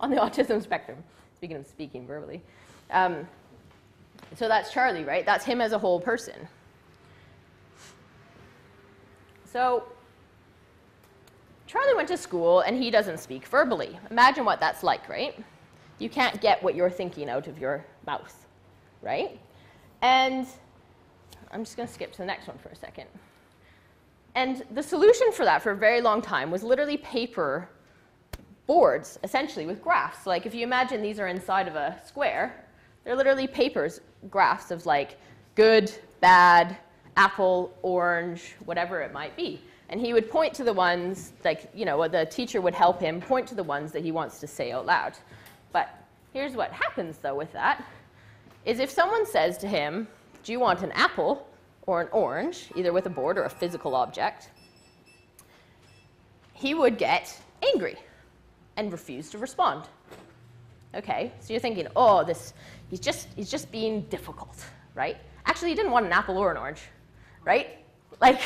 autism spectrum, speaking of speaking verbally. So that's Charlie, right? That's him as a whole person. So Charlie went to school, and he doesn't speak verbally. Imagine what that's like, right? You can't get what you're thinking out of your mouth, right? And I'm just going to skip to the next one for a second. And the solution for that for a very long time was literally paper boards, essentially, with graphs. Like, if you imagine these are inside of a square, they're literally papers, graphs of, like, good, bad, apple, orange, whatever it might be. And he would point to the ones, like, you know, the teacher would help him point to the ones that he wants to say out loud. But here's what happens, though, with that, is if someone says to him, do you want an apple or an orange, either with a board or a physical object, he would get angry and refuse to respond. Okay, so you're thinking, oh, he's just being difficult, right? Actually, he didn't want an apple or an orange, right? Like,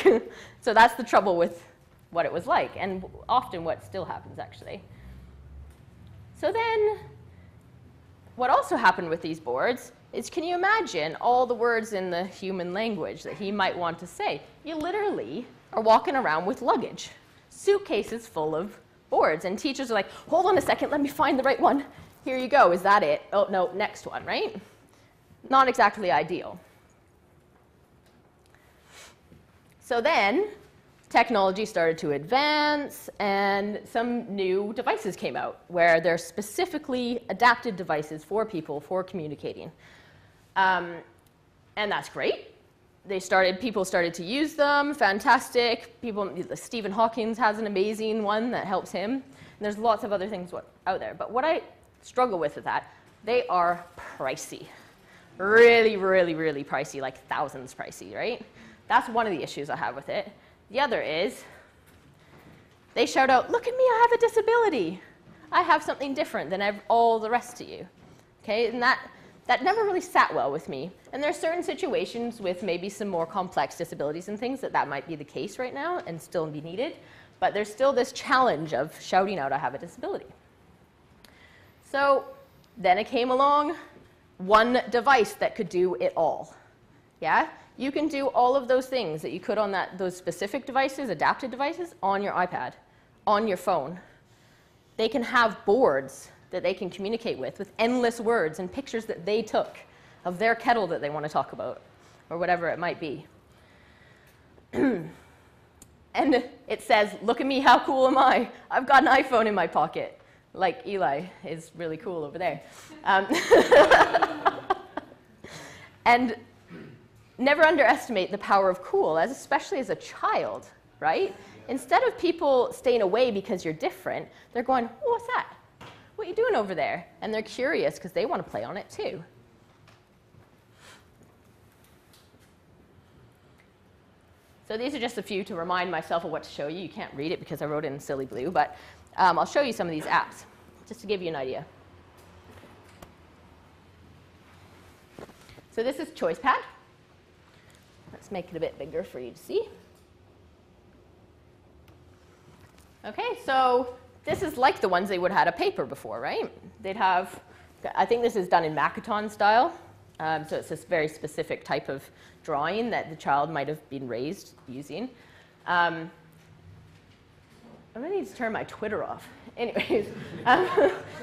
so that's the trouble with what it was like, and often what still happens, actually. So then, what also happened with these boards is, can you imagine all the words in the human language that he might want to say? You literally are walking around with luggage, suitcases full of boards, and teachers are like, hold on a second, let me find the right one. here you go. Is that it? Oh, no, next one, right? Not exactly ideal. So then technology started to advance, and some new devices came out where they're specifically adapted devices for people for communicating. And that's great. People started to use them, fantastic. Stephen Hawking has an amazing one that helps him. And there's lots of other things out there. But what I struggle with that, they are pricey. Really, really, really pricey, like thousands pricey, right? That's one of the issues I have with it. The other is they shout out, look at me, I have a disability. I have something different than all the rest of you. Okay, and that never really sat well with me. And there are certain situations with maybe some more complex disabilities and things that might be the case right now and still be needed. But there's still this challenge of shouting out, I have a disability. So then it came along, one device that could do it all. Yeah? You can do all of those things that you could on those specific devices, adapted devices, on your iPad, on your phone. They can have boards that they can communicate with endless words and pictures that they took of their kettle that they want to talk about, or whatever it might be. And it says, look at me, how cool am I? I've got an iPhone in my pocket. Like Eli is really cool over there. And never underestimate the power of cool, especially as a child, right? Instead of people staying away because you're different, they're going, oh, what's that? What are you doing over there? And they're curious because they want to play on it too. So these are just a few to remind myself of what to show you. You can't read it because I wrote it in silly blue, but I'll show you some of these apps just to give you an idea. So this is ChoicePad. Let's make it a bit bigger for you to see. Okay, so this is like the ones they would have had a paper before, right? They'd have, I think this is done in Macathon style. So it's this very specific type of drawing that the child might have been raised using. I'm going to need to turn my Twitter off. Anyways,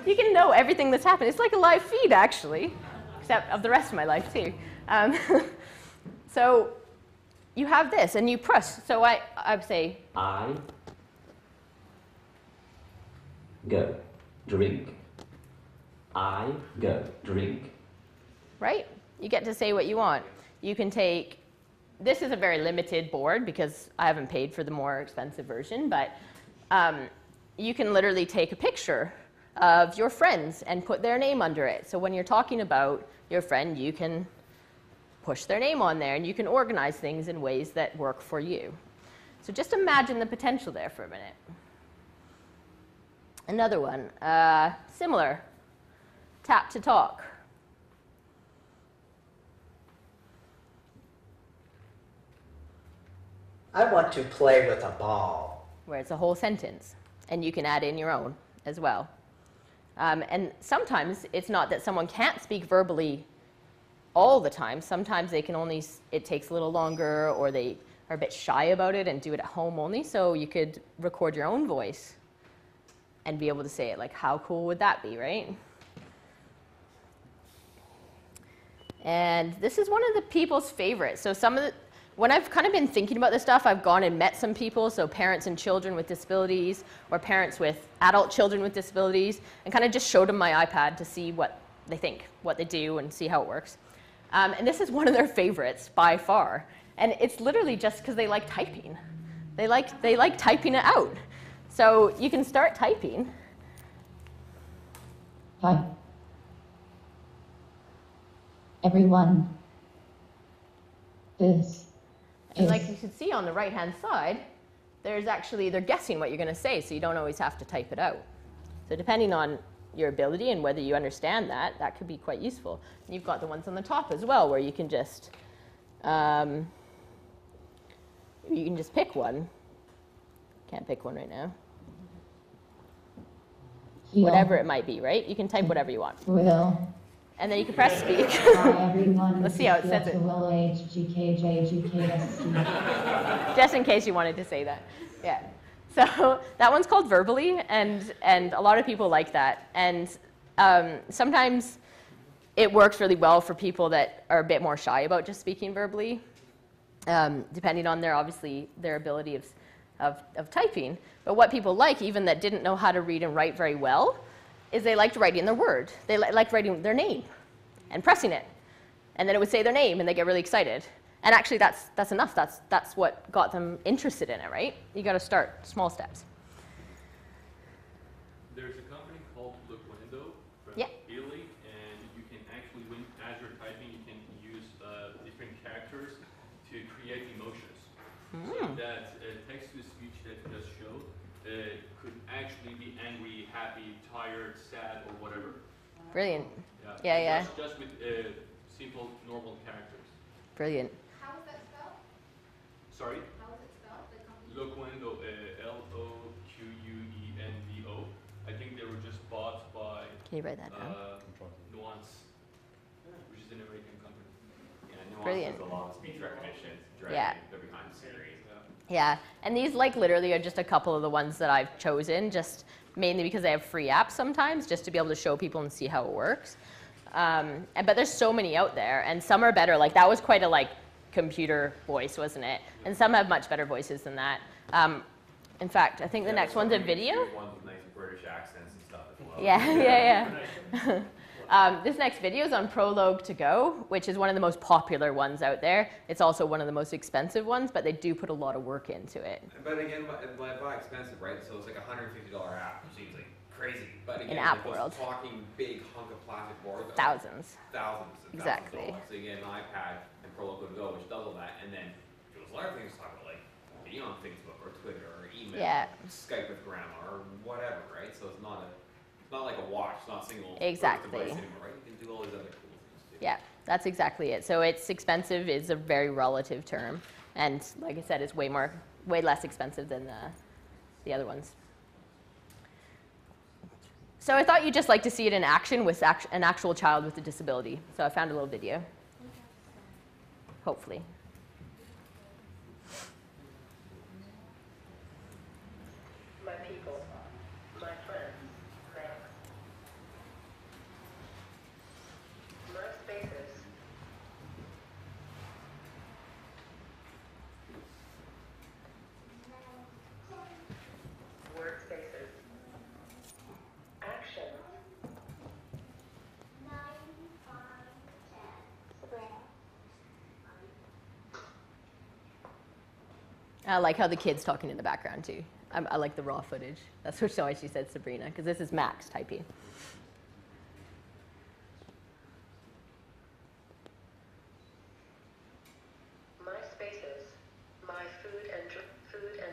you can know everything that's happened. It's like a live feed, actually, except of the rest of my life, too. So you have this, and you press. So I would say, I go drink. I go drink. Right? You get to say what you want. You can take, this is a very limited board because I haven't paid for the more expensive version, but you can literally take a picture of your friends and put their name under it. So when you're talking about your friend, you can push their name on there, and you can organize things in ways that work for you. So just imagine the potential there for a minute. Another one, similar, tap to talk. I want to play with a ball. Where it's a whole sentence, and you can add in your own as well. And sometimes it's not that someone can't speak verbally all the time. Sometimes they can only, it takes a little longer, or they are a bit shy about it and do it at home only. So you could record your own voice and be able to say it. Like, how cool would that be, right? And this is one of the people's favorites. So when I've kind of been thinking about this stuff, I've gone and met some people, so parents and children with disabilities, or parents with adult children with disabilities, and kind of just showed them my iPad to see what they think, what they do, and see how it works. And this is one of their favorites by far. And it's literally just because they like typing. They like typing it out. So you can start typing. Hi. Everyone. And like you can see on the right-hand side, there's actually, they're guessing what you're going to say, so you don't always have to type it out. So depending on your ability and whether you understand that, that could be quite useful. And you've got the ones on the top as well, where you can just pick one. Can't pick one right now. Yeah. Whatever it might be, right? You can type whatever you want. Will. And then you can press speak. Hi, everyone. Let's see how it says it. Will H, GKJ, GKSC. Just in case you wanted to say that. Yeah. So that one's called Verbally, and a lot of people like that. And Sometimes it works really well for people that are a bit more shy about just speaking verbally, depending on obviously their ability of typing. But what people like, even that didn't know how to read and write very well, is they liked writing their word. They liked writing their name and pressing it. And then it would say their name, and they get really excited. And actually, that's enough. That's what got them interested in it, right? You got to start small steps. There's a company called Loquendo from Yeah. Italy, and you can actually, as you're typing, you can use different characters to create emotions. So that text-to-speech that you just showed could actually be angry, happy, tired, sad, or whatever. Brilliant. Yeah. Just with simple, normal characters. Brilliant. How is that spelled? Sorry? How is it spelled? The company? Loquendo, Loquendo. I think they were just bought by Can you write that down? Nuance, which is an American company. Yeah, Nuance Brilliant. does a lot of speech recognition, Yeah. they're behind the series. Yeah, and these literally are just a couple of the ones that I've chosen, just mainly because they have free apps sometimes, just to be able to show people and see how it works. But there's so many out there, and some are better. Like that was quite a computer voice, wasn't it? And some have much better voices than that. In fact, I think the next one's a video. Ones with nice British accents and stuff as well. Yeah. This next video is on Prologue to Go, which is one of the most popular ones out there. It's also one of the most expensive ones, but they do put a lot of work into it. But again, by expensive, right? So it's like a $150 app, which seems like crazy. But again, In app world. Talking big hunk of plastic boards. Thousands. Thousands. And Exactly. Thousands of dollars. So you get an iPad and Prologue to Go, which does all that, and then there's a lot of things to talk about, like being on Facebook or Twitter or email, Yeah. Skype with grandma or whatever, right? So it's not like a watch, it's not single Exactly. device anymore, right? You can do all these other cool things too. Yeah, that's exactly it. So it's expensive is a very relative term, and like I said, it's way less expensive than the other ones. So I thought you'd just like to see it in action with an actual child with a disability. So I found a little video. Hopefully. My people, my friends, thanks. My spaces. Workspaces. Actions. 9, 5, 10. Sabrina. I like how the kid's talking in the background too. I like the raw footage. That's why she said Sabrina, because this is Max typing. My spaces, my food and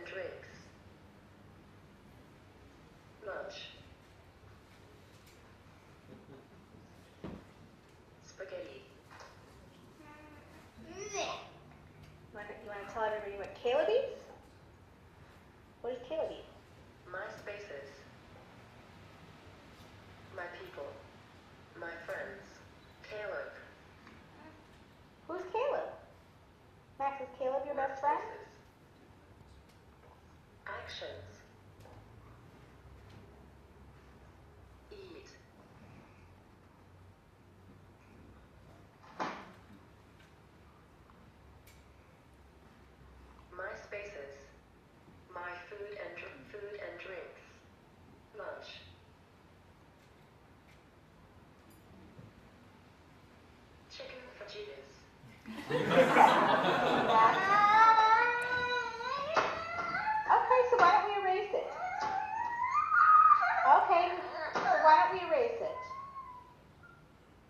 drinks. Lunch. Spaghetti. You want to tell everybody what Caleb eats? What does Caleb eat? My spaces. My people. My friends. Caleb. Who's Caleb? Max, is Caleb your best friend? Actions. Eat. My spaces. My food and drinks. Lunch. Chicken fajitas. Okay, so why don't we erase it? Okay, so why don't we erase it?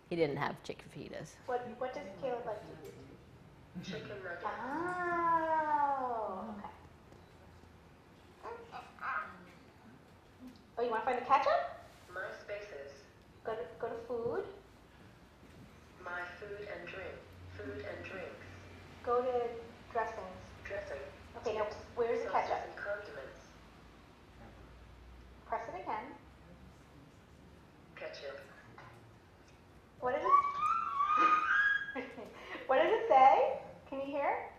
He didn't have chicken fajitas. What does Caleb like to eat? Chicken nuggets. Oh, okay. Oh, you want to find the ketchup? My spaces. Go to food. My food and drinks. Go to dressings. Dressing. Okay, now where's the ketchup? And condiments. Press it again. Ketchup. What does it? What does it say? Can you hear?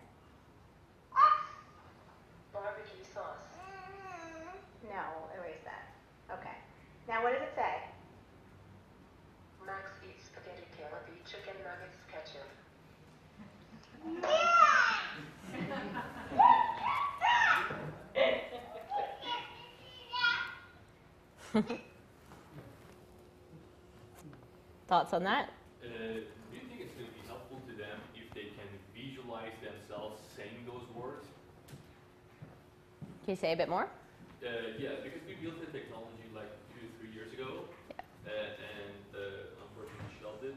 Barbecue sauce. No, erase that. Okay. Now what does it say? Thoughts on that? Do you think it's going to be helpful to them if they can visualize themselves saying those words? Can you say a bit more? Yeah, because we built the technology like 2-3 years ago, and unfortunately shelved it,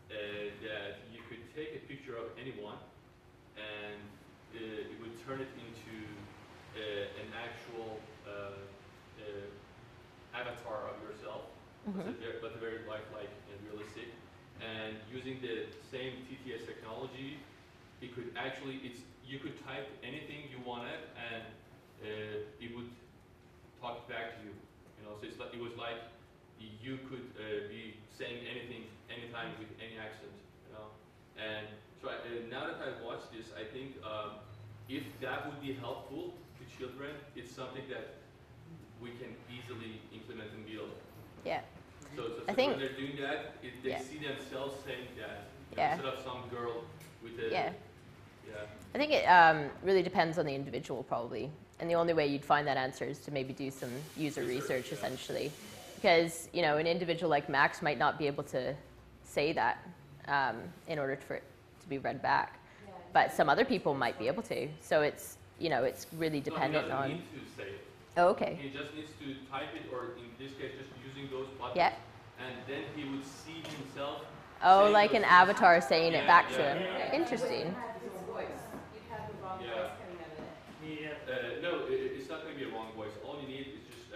that you could take a picture of anyone and it would turn it into an actual avatar of yourself, but very lifelike and realistic. And using the same TTS technology, it could actually, you could type anything you wanted and it would talk back to you. You know, so it was like you could be saying anything, anytime with any accent. You know, and so now that I've watched this, I think if that would be helpful to children, it's something that we can easily implement and build. Yeah. So I think when they're doing that, they see themselves saying that instead of some girl with a I think it really depends on the individual probably. And the only way you'd find that answer is to maybe do some user research essentially. Because, you know, an individual like Max might not be able to say that in order for it to be read back. But some other people might be able to. So it's, you know, it's really dependent on... He doesn't need to say it. Oh, okay. He just needs to type it, or in this case, just using those buttons. Yeah. And then he would see himself. Oh, like an avatar saying it back to him. Interesting. No, it's not going to be a wrong voice. All you need is just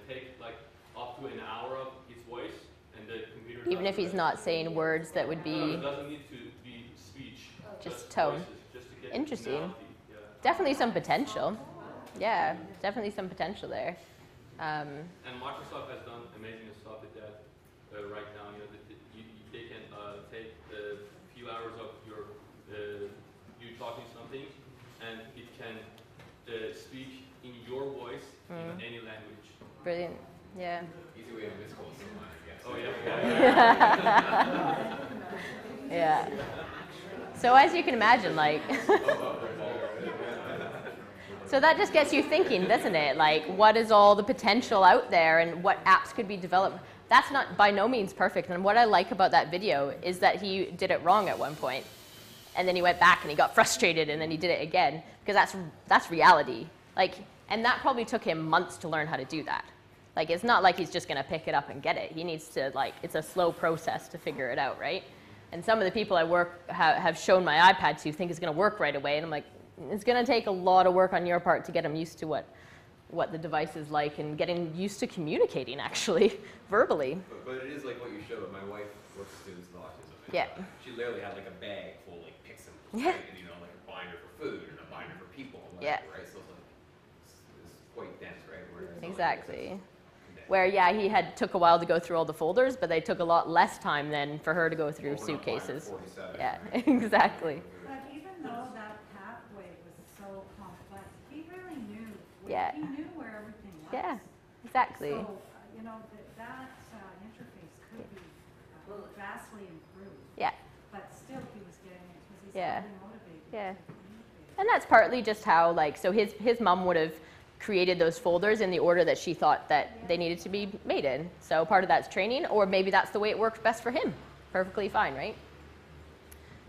take like up to an hour of his voice, and the computer. Even if he's not saying words that would be. No, it doesn't need to be speech. Just tone. Voices, just to get Interesting. personality. Yeah. Definitely some potential. Yeah, definitely some potential there. And Microsoft has done amazing stuff with that right now. You know, they can take a few hours of your you talking something, and it can speak in your voice in any language. Brilliant. Yeah. Easy way to misquote someone, I guess. Oh yeah. Yeah. So as you can imagine, like. So that just gets you thinking, doesn't it? Like, what is all the potential out there and what apps could be developed? That's not by no means perfect. And what I like about that video is that he did it wrong at one point. And then he went back and he got frustrated and then he did it again. Because that's reality. Like, and that probably took him months to learn how to do that. Like, it's not like he's just going to pick it up and get it. He needs to, like, it's a slow process to figure it out, right? And some of the people I have shown my iPad to think it's going to work right away. And I'm like, it's going to take a lot of work on your part to get them used to what the device is like and getting used to communicating, actually, verbally. But it is like what you showed. My wife works with students with autism. Yeah. She literally had like a bag full of like pick symbols, Yeah. right? And you know, like a binder for food and a binder for people, and Yeah. whatever, right? So it's like it's quite dense, right? Whereas Exactly. Where, yeah, he took a while to go through all the folders, but they took a lot less time than for her to go through suitcases. Yeah, exactly. But even though that pathway was so complex, he really knew. Yeah. He knew where everything was. Yeah, exactly. So, you know, that interface could be vastly improved. Yeah. But still, he was getting it because he's Yeah. highly motivated. Yeah. And that's partly just how, like, so his mom would have created those folders in the order that she thought that they needed to be made in. So part of that's training, or maybe that's the way it works best for him. Perfectly fine, right?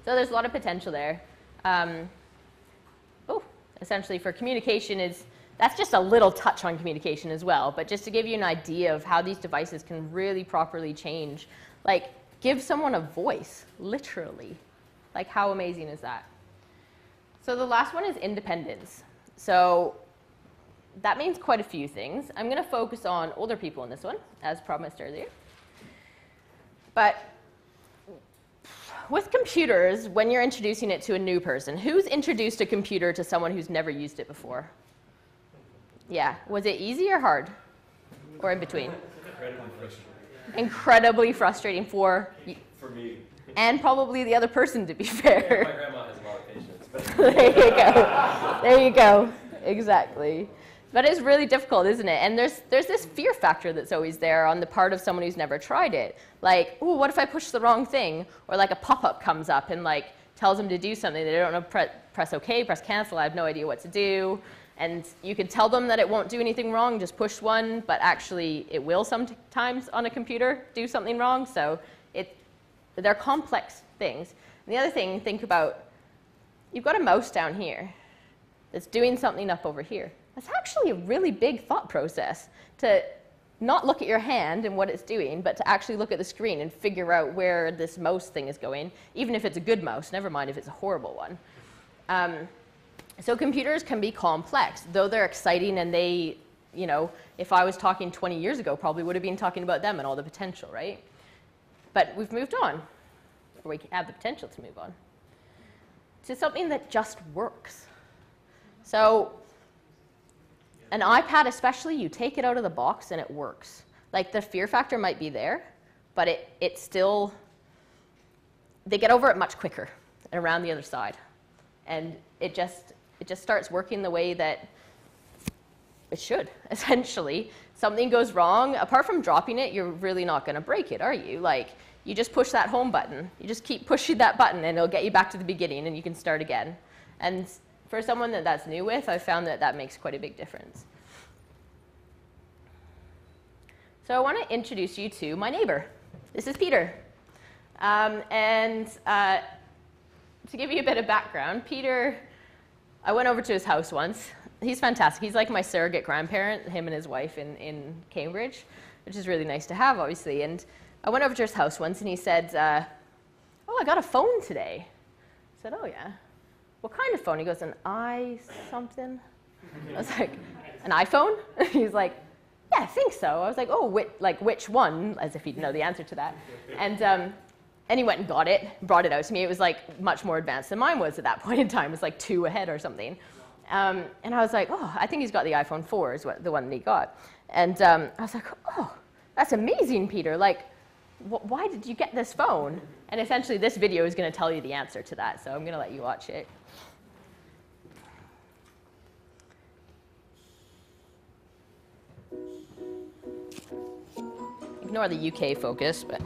So there's a lot of potential there. Essentially for communication that's just a little touch on communication as well, but just to give you an idea of how these devices can really properly change, like give someone a voice, literally. Like how amazing is that? So the last one is independence. So that means quite a few things. I'm going to focus on older people in this one, as promised earlier. But with computers, when you're introducing it to a new person, who's introduced a computer to someone who's never used it before? Yeah. Was it easy or hard? Or in between? Incredibly frustrating. Incredibly frustrating for me. And probably the other person, to be fair. Yeah, my grandma has a lot of patience. But There you go. There you go. Exactly. But it's really difficult, isn't it? And there's this fear factor that's always there on the part of someone who's never tried it. Like, ooh, what if I push the wrong thing? Or like a pop-up comes up and like tells them to do something. They don't know, press OK, press cancel. I have no idea what to do. And you could tell them that it won't do anything wrong, just push one, but actually it will sometimes on a computer do something wrong. So they're complex things. And the other thing, think about, you've got a mouse down here that's doing something up over here. That's actually a really big thought process to not look at your hand and what it's doing, but to actually look at the screen and figure out where this mouse thing is going, even if it's a good mouse, never mind if it's a horrible one. So computers can be complex, though they're exciting, and they, you know, if I was talking 20 years ago, probably would have been talking about them and all the potential, right? But we've moved on, or we have the potential to move on, to something that just works. So an iPad especially, you take it out of the box and it works. Like the fear factor might be there, but it still, they get over it much quicker and around the other side. And it just starts working the way that it should, essentially. Something goes wrong, apart from dropping it, you're really not going to break it, are you? Like, you just push that home button. You just keep pushing that button, and it'll get you back to the beginning, and you can start again. And for someone that's new with, I've found that makes quite a big difference. So I want to introduce you to my neighbor. This is Peter. To give you a bit of background, Peter, I went over to his house once. He's fantastic. He's like my surrogate grandparent, him and his wife in Cambridge, which is really nice to have, obviously. And I went over to his house once, and he said, oh, I got a phone today. I said, oh, yeah. What kind of phone? He goes, an something. I was like, an iPhone? He's like, yeah, I think so. I was like, oh, which one? As if he'd know the answer to that. And he went and got it, brought it out to me. It was like much more advanced than mine was at that point in time. It was like 2 ahead or something. And I was like, oh, I think he's got the iPhone 4 is the one that he got. And I was like, oh, that's amazing, Peter. Like, why did you get this phone? And essentially, this video is going to tell you the answer to that. So I'm going to let you watch it. Ignore the UK focus, but...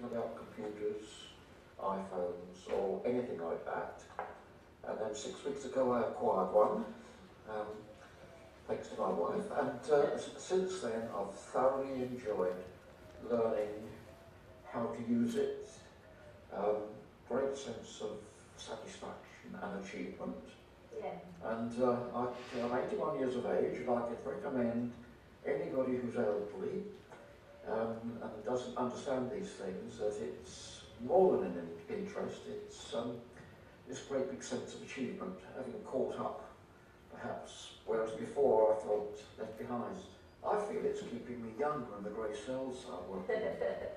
About computers, iPhones, or anything like that. And then 6 weeks ago I acquired one, thanks to my wife, and since then I've thoroughly enjoyed learning how to use it. Great sense of satisfaction and achievement. Yeah. And I'm 81 years of age, and I could recommend anybody who's elderly and doesn't understand these things, that it's more than an interest, it's this great big sense of achievement, having caught up, perhaps, whereas before I felt left behind. I feel it's keeping me younger and the grey cells are working better.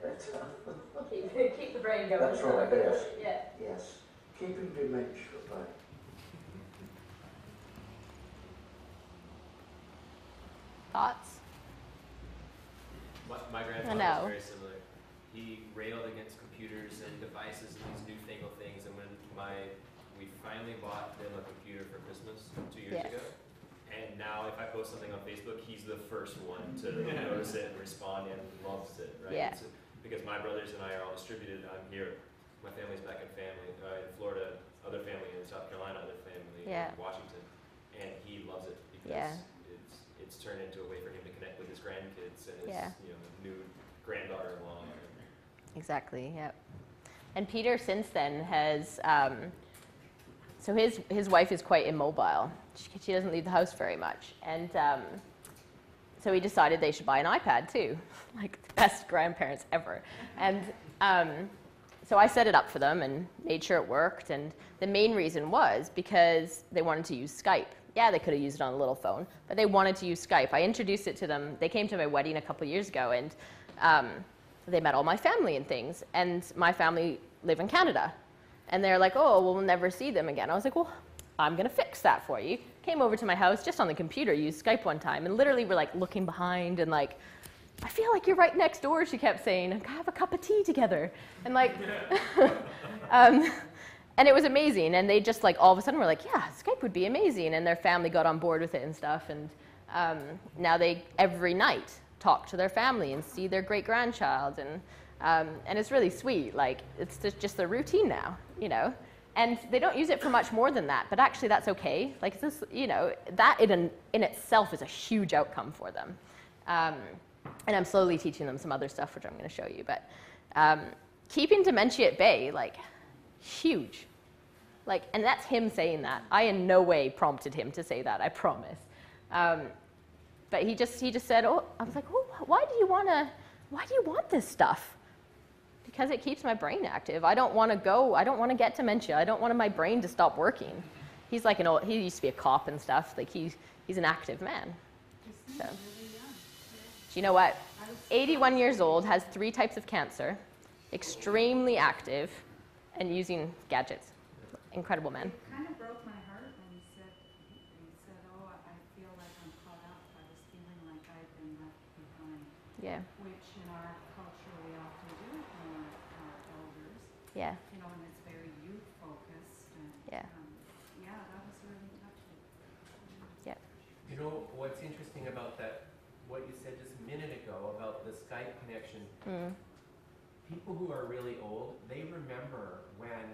Keep the brain going. That's right, yes. Yeah. Yes. Keeping dementia at bay. Thoughts? My grandfather was very similar. He railed against computers and devices and these newfangled things, and when we finally bought them a computer for Christmas 2 years ago, and now if I post something on Facebook, he's the first one to notice it and respond and loves it, right? Yeah. So, because my brothers and I are all distributed, I'm here. My family's back in Florida, other family in South Carolina, other family in Washington, and he loves it because it's it's turned into a way for him to connect with his grandkids and his Yeah. new granddaughter-in-law. Exactly, yep. And Peter, since then, has, so his wife is quite immobile. She doesn't leave the house very much. And so he decided they should buy an iPad too, like the best grandparents ever. And so I set it up for them and made sure it worked. And the main reason was because they wanted to use Skype. Yeah, they could have used it on a little phone, but they wanted to use Skype. I introduced it to them. They came to my wedding a couple years ago, and they met all my family and things. And my family live in Canada. And they're like, oh, well, we'll never see them again. I was like, well, I'm going to fix that for you. Came over to my house just on the computer, used Skype one time, and literally were like looking behind and like, I feel like you're right next door, she kept saying. Have a cup of tea together. And like, and it was amazing. And they just like all of a sudden were like, yeah, Skype would be amazing. And their family got on board with it and stuff. And now they every night talk to their family and see their great-grandchild. And it's really sweet. Like, it's just the routine now, you know. And they don't use it for much more than that, but actually that's okay. Like, this, you know, that in itself is a huge outcome for them. And I'm slowly teaching them some other stuff, which I'm going to show you. But keeping dementia at bay, like, huge. Like, and that's him saying that. I in no way prompted him to say that, I promise. But he just said, oh, I was like, oh, why do you want this stuff? Because it keeps my brain active. I don't want to get dementia. I don't want my brain to stop working. He's like he used to be a cop and stuff. Like he's an active man. So. Do you know what? 81 years old, has 3 types of cancer, extremely active, and using gadgets. Incredible man. It kind of broke my heart when he said, oh, I feel like I'm caught up. I was feeling like I've been left behind. Yeah. Which in our culture we often do from our elders. Yeah. You know, and it's very youth focused. And, yeah. Yeah, that was really touching. Yeah. You know, what's interesting about that, what you said just a minute ago about the Skype connection, people who are really old, they remember when,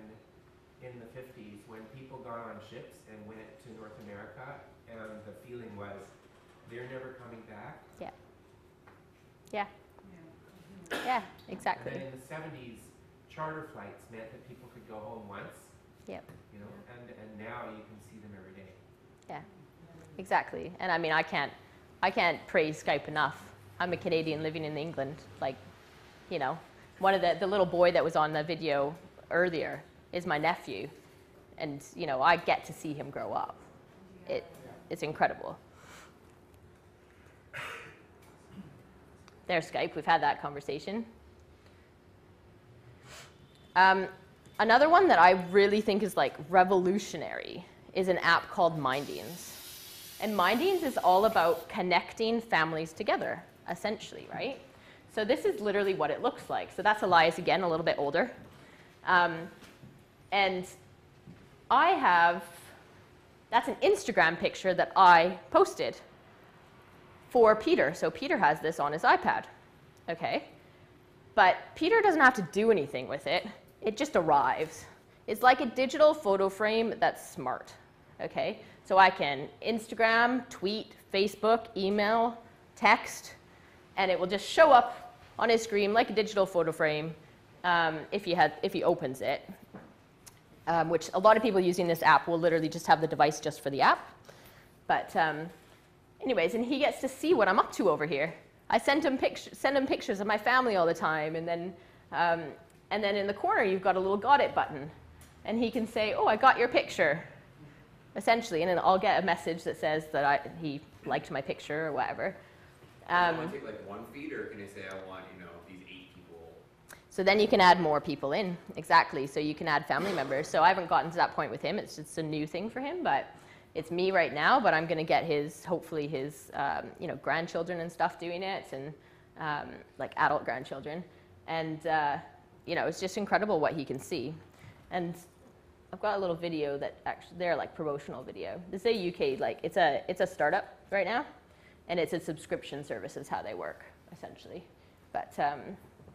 in the 50s, when people got on ships and went to North America, and the feeling was, they're never coming back. Yeah. Yeah. Yeah, exactly. And then in the 70s, charter flights meant that people could go home once. Yep. You know, and now you can see them every day. Yeah, exactly. And I mean, I can't praise Skype enough. I'm a Canadian living in England. Like, you know, one of the little boy that was on the video earlier is my nephew. And, you know, I get to see him grow up. It's incredible. There's Skype. We've had that conversation. Another one that I really think is like revolutionary is an app called Mindings. And Mindings is all about connecting families together, essentially, right? So this is literally what it looks like. So that's Elias again, a little bit older. And that's an Instagram picture that I posted for Peter. So Peter has this on his iPad, okay? But Peter doesn't have to do anything with it. It just arrives. It's like a digital photo frame that's smart, okay? So I can Instagram, tweet, Facebook, email, text, and it will just show up on his screen like a digital photo frame if he opens it. Which a lot of people using this app will literally just have the device just for the app. But anyways, and he gets to see what I'm up to over here. I send him pictures of my family all the time, and then in the corner you've got a little got it button, and he can say, oh, I got your picture, essentially, and then I'll get a message that says that he liked my picture or whatever. Do I want to take like one feed, or can I say I want, you know, these 8 people? So then you can add more people in, exactly. So you can add family members. So I haven't gotten to that point with him. It's just a new thing for him, but it's me right now. But I'm going to get hopefully his, you know, grandchildren and stuff doing it, and like adult grandchildren, and you know, it's just incredible what he can see. And I've got a little video that actually they're like promotional video. This is a UK, like it's a startup right now, and it's a subscription service is how they work essentially, but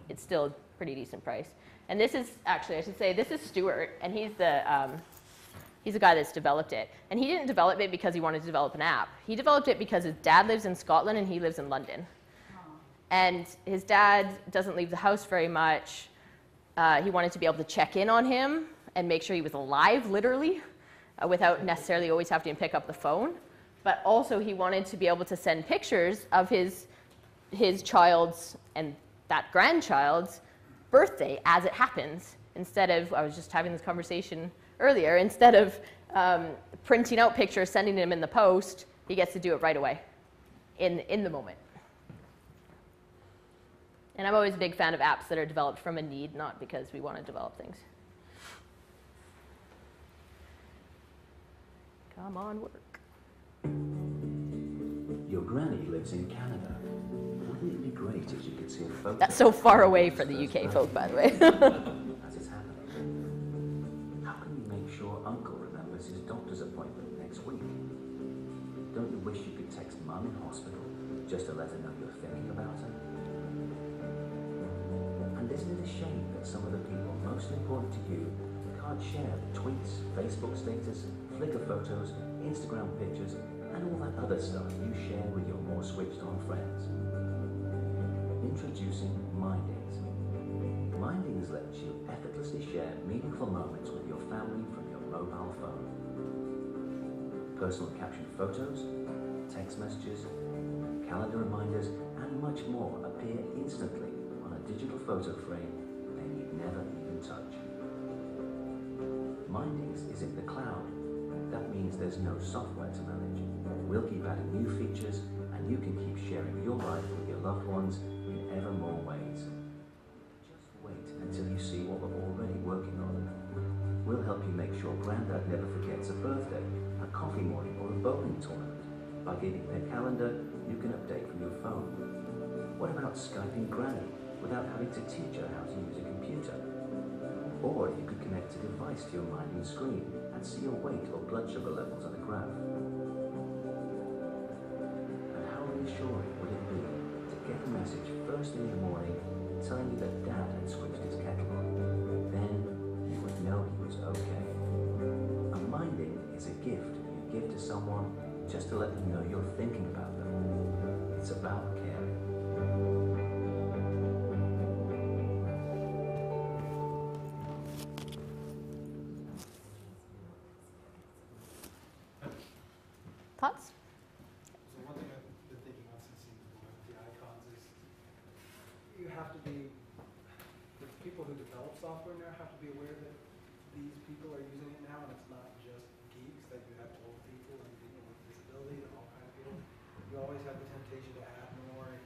it's still pretty decent price. And this is actually, I should say, this is Stuart, and he's the He's the guy that's developed it. And he didn't develop it because he wanted to develop an app. He developed it because his dad lives in Scotland and he lives in London. And his dad doesn't leave the house very much. He wanted to be able to check in on him and make sure he was alive, literally, without necessarily always having to pick up the phone. But also he wanted to be able to send pictures of his child's and that grandchild's birthday as it happens, instead of, I was just having this conversation earlier, instead of printing out pictures, sending them in the post, he gets to do it right away, in the moment. And I'm always a big fan of apps that are developed from a need, not because we want to develop things. Come on, work. Your granny lives in Canada. Wouldn't it be great if you could see a photo? That's so far away for the UK folk, by the way. As it's happening. How can you make sure Uncle remembers his doctor's appointment next week? Don't you wish you could text Mum in hospital just to let her know you're thinking about her? And isn't it a shame that some of the people most important to you can't share the tweets, Facebook status, Flickr photos, Instagram pictures, and all that other stuff you share with your more switched-on friends? Introducing Mindings. Mindings lets you effortlessly share meaningful moments with your family from your mobile phone. Personal captioned photos, text messages, calendar reminders, and much more appear instantly on a digital photo frame they need never even touch. Mindings is in the cloud. That means there's no software to manage. We'll keep adding new features, and you can keep sharing your life with your loved ones in ever more ways. Just wait until you see what we're already working on. We'll help you make sure Grandad never forgets a birthday, a coffee morning, or a bowling tournament. By giving their calendar, you can update from your phone. What about Skyping Granny without having to teach her how to use a computer? Or you could connect a device to your Minding screen and see your weight or blood sugar levels on a graph. And how reassuring would it be to get a message first thing in the morning telling you that Dad had switched his kettle on? Then you would know he was okay. A Minding is a gift you give to someone just to let them know you're thinking about them. It's about caring. Thoughts? So one thing I've been thinking of since seeing the icons is you have to be, the people who develop software now have to be aware that these people are using it now, and it's not just geeks, that you have old people and people with disabilities and all kinds of people. You always have the temptation to add more and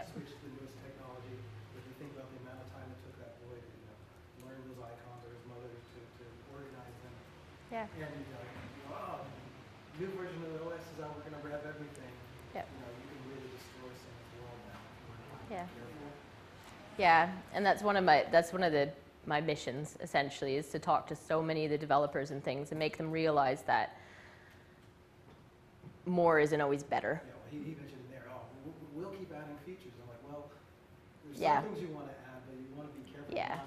switch to the newest technology. If you think about the amount of time it took that boy to learn those icons, or his mother to organize them. Yeah. And new version of the OS is out, we're going to rev everything. Yep. You can really destroy someone's world now. Yeah. Careful. Yeah, and that's one of my missions, essentially, is to talk to so many of the developers and things and make them realize that more isn't always better. Yeah, well, he mentioned in there, we'll keep adding features. I'm like, well, there's Yeah. some things you want to add, but you want to be careful. Yeah.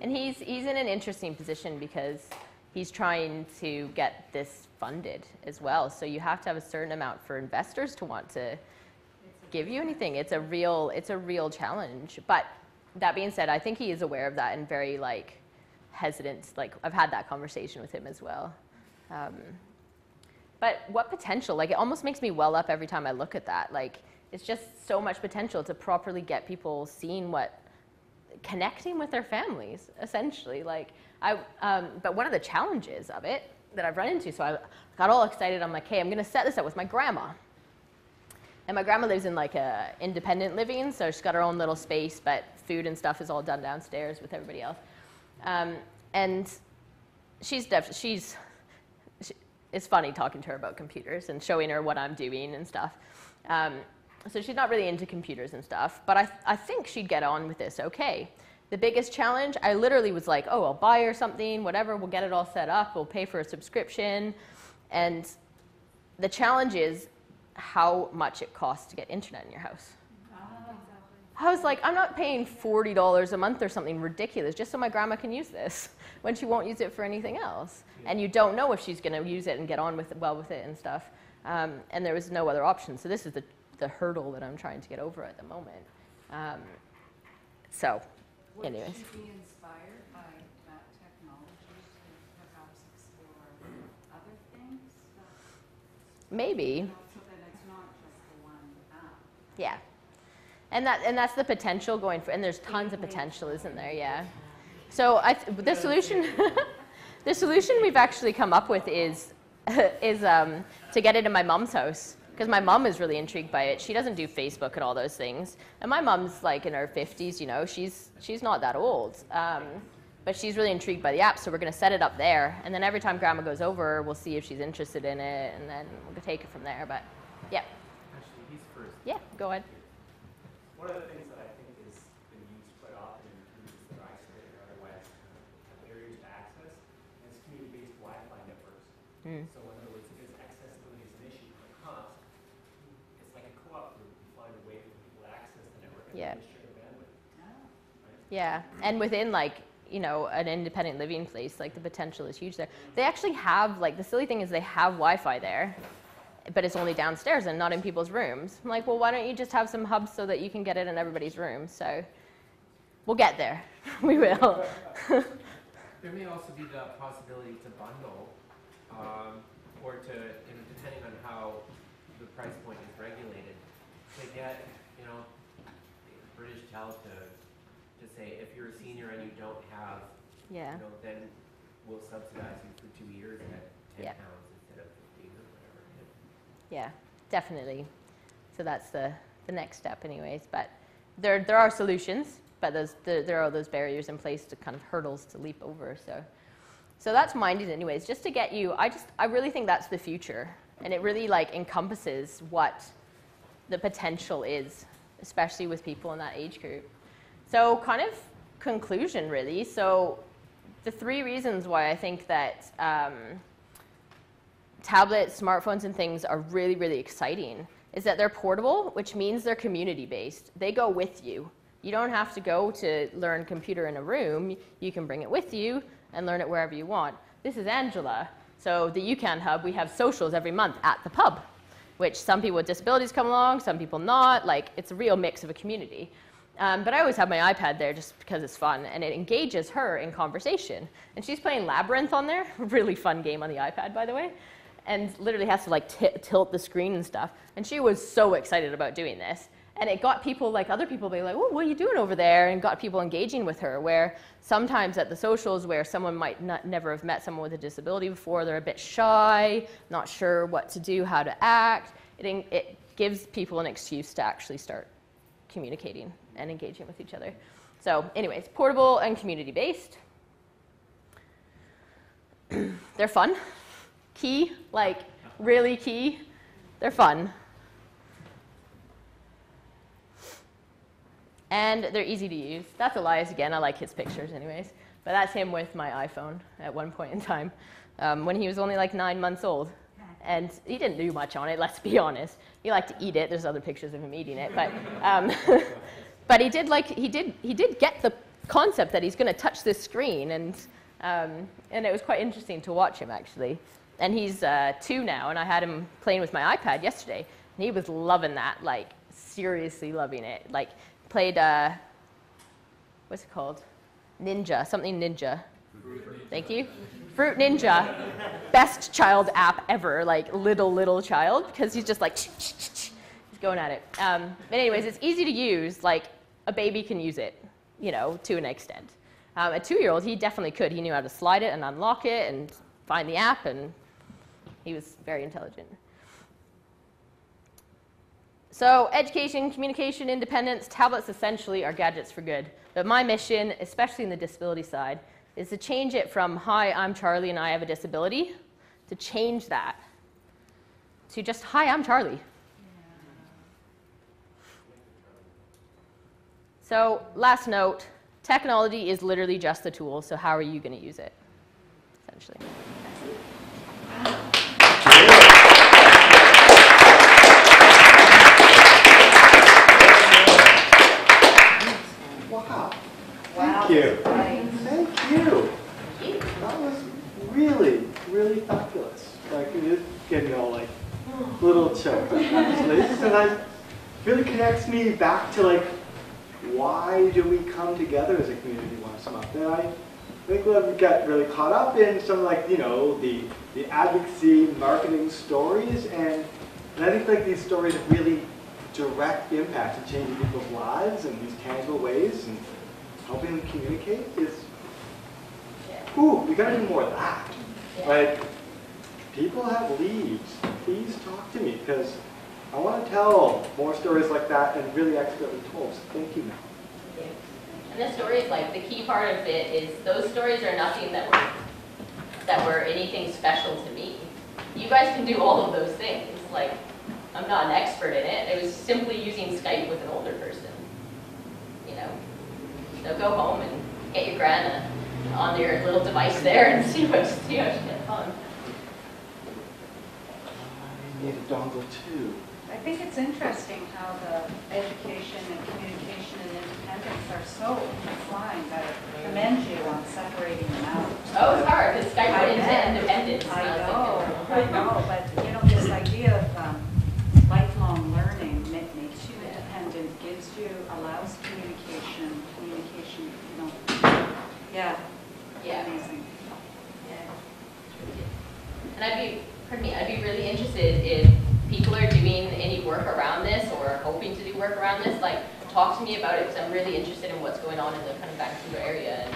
Not And he's in an interesting position because he's trying to get this funded as well. So you have to have a certain amount for investors to want to give you anything. It's a real challenge. But that being said, I think he is aware of that and very hesitant. I've had that conversation with him as well. But what potential? It almost makes me well up every time I look at that. It's just so much potential to properly get people seeing connecting with their families, essentially. But one of the challenges of it that I've run into, so I got all excited. I'm like, hey, I'm going to set this up with my grandma. And my grandma lives in a independent living, so she's got her own little space, but food and stuff is all done downstairs with everybody else. And it's funny talking to her about computers and showing her what I'm doing and stuff. So she's not really into computers and stuff, but I think she'd get on with this okay. The biggest challenge, I literally was like, oh, I'll buy her something, whatever, we'll get it all set up, we'll pay for a subscription. And the challenge is how much it costs to get internet in your house. I was like, I'm not paying $40 a month or something ridiculous just so my grandma can use this when she won't use it for anything else. And you don't know if she's going to use it and get on with it, well with it and stuff. And there was no other option. So this is the hurdle that I'm trying to get over at the moment. So, anyways. Would she be inspired by that technology to perhaps explore other things? Maybe. So that it's not just the one app. Yeah. And that's the potential going for, and there's tons of potential, isn't there? Yeah. So the solution we've actually come up with is to get it in my mom's house, because my mom is really intrigued by it. She doesn't do Facebook and all those things, and my mom's like in her 50s. You know, she's not that old, but she's really intrigued by the app. So we're going to set it up there, and then every time Grandma goes over, we'll see if she's interested in it, and then we'll take it from there. But yeah. Actually, he's first. Yeah. Go ahead. One of the things that I think has been used quite often in communities that are isolated or otherwise have barriers to access is community-based Wi-Fi networks. So in other words, because accessibility is an issue for cost, it's like a co-op group. You find a way for people to access the network and share the bandwidth. Right? Yeah, and within like, you know, an independent living place, like the potential is huge there. They actually have, like, the silly thing is they have Wi-Fi there, but it's only downstairs and not in people's rooms. I'm like, well, why don't you just have some hubs so that you can get it in everybody's room? So we'll get there. We will. There may also be the possibility to bundle, or to, you know, depending on how the price point is regulated, to get, you know, British Tel to say, if you're a senior and you don't have, you know, then we'll subsidize you for 2 years at £10 instead of 15 or whatever. Yeah, definitely. So that's the next step anyways. But there are solutions, but there are those barriers in place, to kind of hurdles to leap over. So that's minded anyways, just to get you, I really think that's the future. And it really like encompasses what the potential is, especially with people in that age group. So kind of conclusion really. So the 3 reasons why I think that tablets, smartphones, and things are really, really exciting is that they're portable, which means they're community-based. They go with you. You don't have to go to learn computer in a room. You can bring it with you and learn it wherever you want. This is Angela. So the UCAN Hub, we have socials every month at the pub, which some people with disabilities come along, some people not. Like, it's a real mix of a community. But I always have my iPad there just because it's fun, and it engages her in conversation. And she's playing Labyrinth on there, really fun game on the iPad, by the way, and literally has to like tilt the screen and stuff. And she was so excited about doing this. And it got people, like other people, being like, oh, what are you doing over there? And got people engaging with her, where sometimes at the socials where someone might never have met someone with a disability before, they're a bit shy, not sure what to do, how to act. It gives people an excuse to actually start communicating and engaging with each other. So anyways, portable and community-based. They're fun. Key, like really key. They're fun. And they're easy to use. That's Elias again. I like his pictures anyways. But that's him with my iPhone at one point in time when he was only like 9 months old. And he didn't do much on it, let's be honest. He liked to eat it. There's other pictures of him eating it. But, but he did get the concept that he's going to touch this screen. And it was quite interesting to watch him, actually. And he's 2 now, and I had him playing with my iPad yesterday. And he was loving that, like seriously loving it. Like, played, what's it called? Ninja, something Ninja. Thank you. Fruit Ninja. Best child app ever, like little child, because he's just like, he's going at it. But anyways, it's easy to use, like a baby can use it, you know, to an extent. A 2-year-old, he definitely could. He knew how to slide it and unlock it and find the app, and he was very intelligent. So education, communication, independence, tablets essentially are gadgets for good. But my mission, especially in the disability side, is to change it from, hi, I'm Charlie and I have a disability, to change that to just, hi, I'm Charlie. So last note, technology is literally just a tool, so how are you going to use it, essentially? is getting all like a little choked up, actually, because it really connects me back to like, why do we come together as a community once a month? And I think we got really caught up in some like, you know, the advocacy marketing stories, and I think like these stories have really direct impact in changing people's lives in these tangible ways and helping them communicate is, ooh, we gotta do more of that. Like, people have leads, please talk to me, because I want to tell more stories like that and really expertly told. So thank you, Mel. And the stories, like, the key part of it is those stories are nothing that were anything special to me. You guys can do all of those things. Like, I'm not an expert in it. It was simply using Skype with an older person. You know, so go home and get your grandma on your little device there and see how she gets on. I need a dongle too. I think it's interesting how the education and communication and independence are so intertwined. I commend you on separating them out. Oh, it's hard because Skype went into independence. I know, but you know, this idea of lifelong learning makes you independent, allows communication, you know, yeah, amazing. And I'd be really interested if people are doing any work around this or hoping to do work around this. Like, talk to me about it because I'm really interested in what's going on in the kind of Vancouver area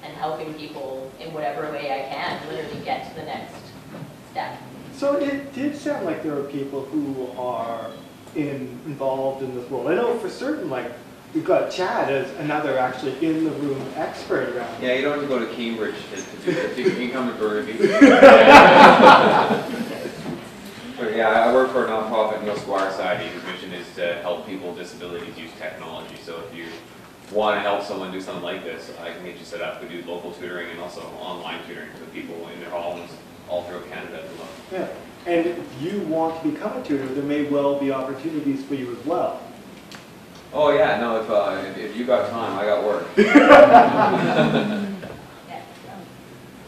and helping people in whatever way I can literally get to the next step. So it did sound like there are people who are involved in this world. I know for certain, like, we've got Chad as another actually in the room expert around. Yeah, you don't have to go to Cambridge to do this. You can come to Burnaby. But yeah, I work for a nonprofit, NetSquared Society, whose mission is to help people with disabilities use technology. So if you want to help someone do something like this, I can get you set up. We do local tutoring and also online tutoring for people in their homes all throughout Canada as well. Yeah. And if you want to become a tutor, there may well be opportunities for you as well. Oh yeah, no, if you got time, I got work.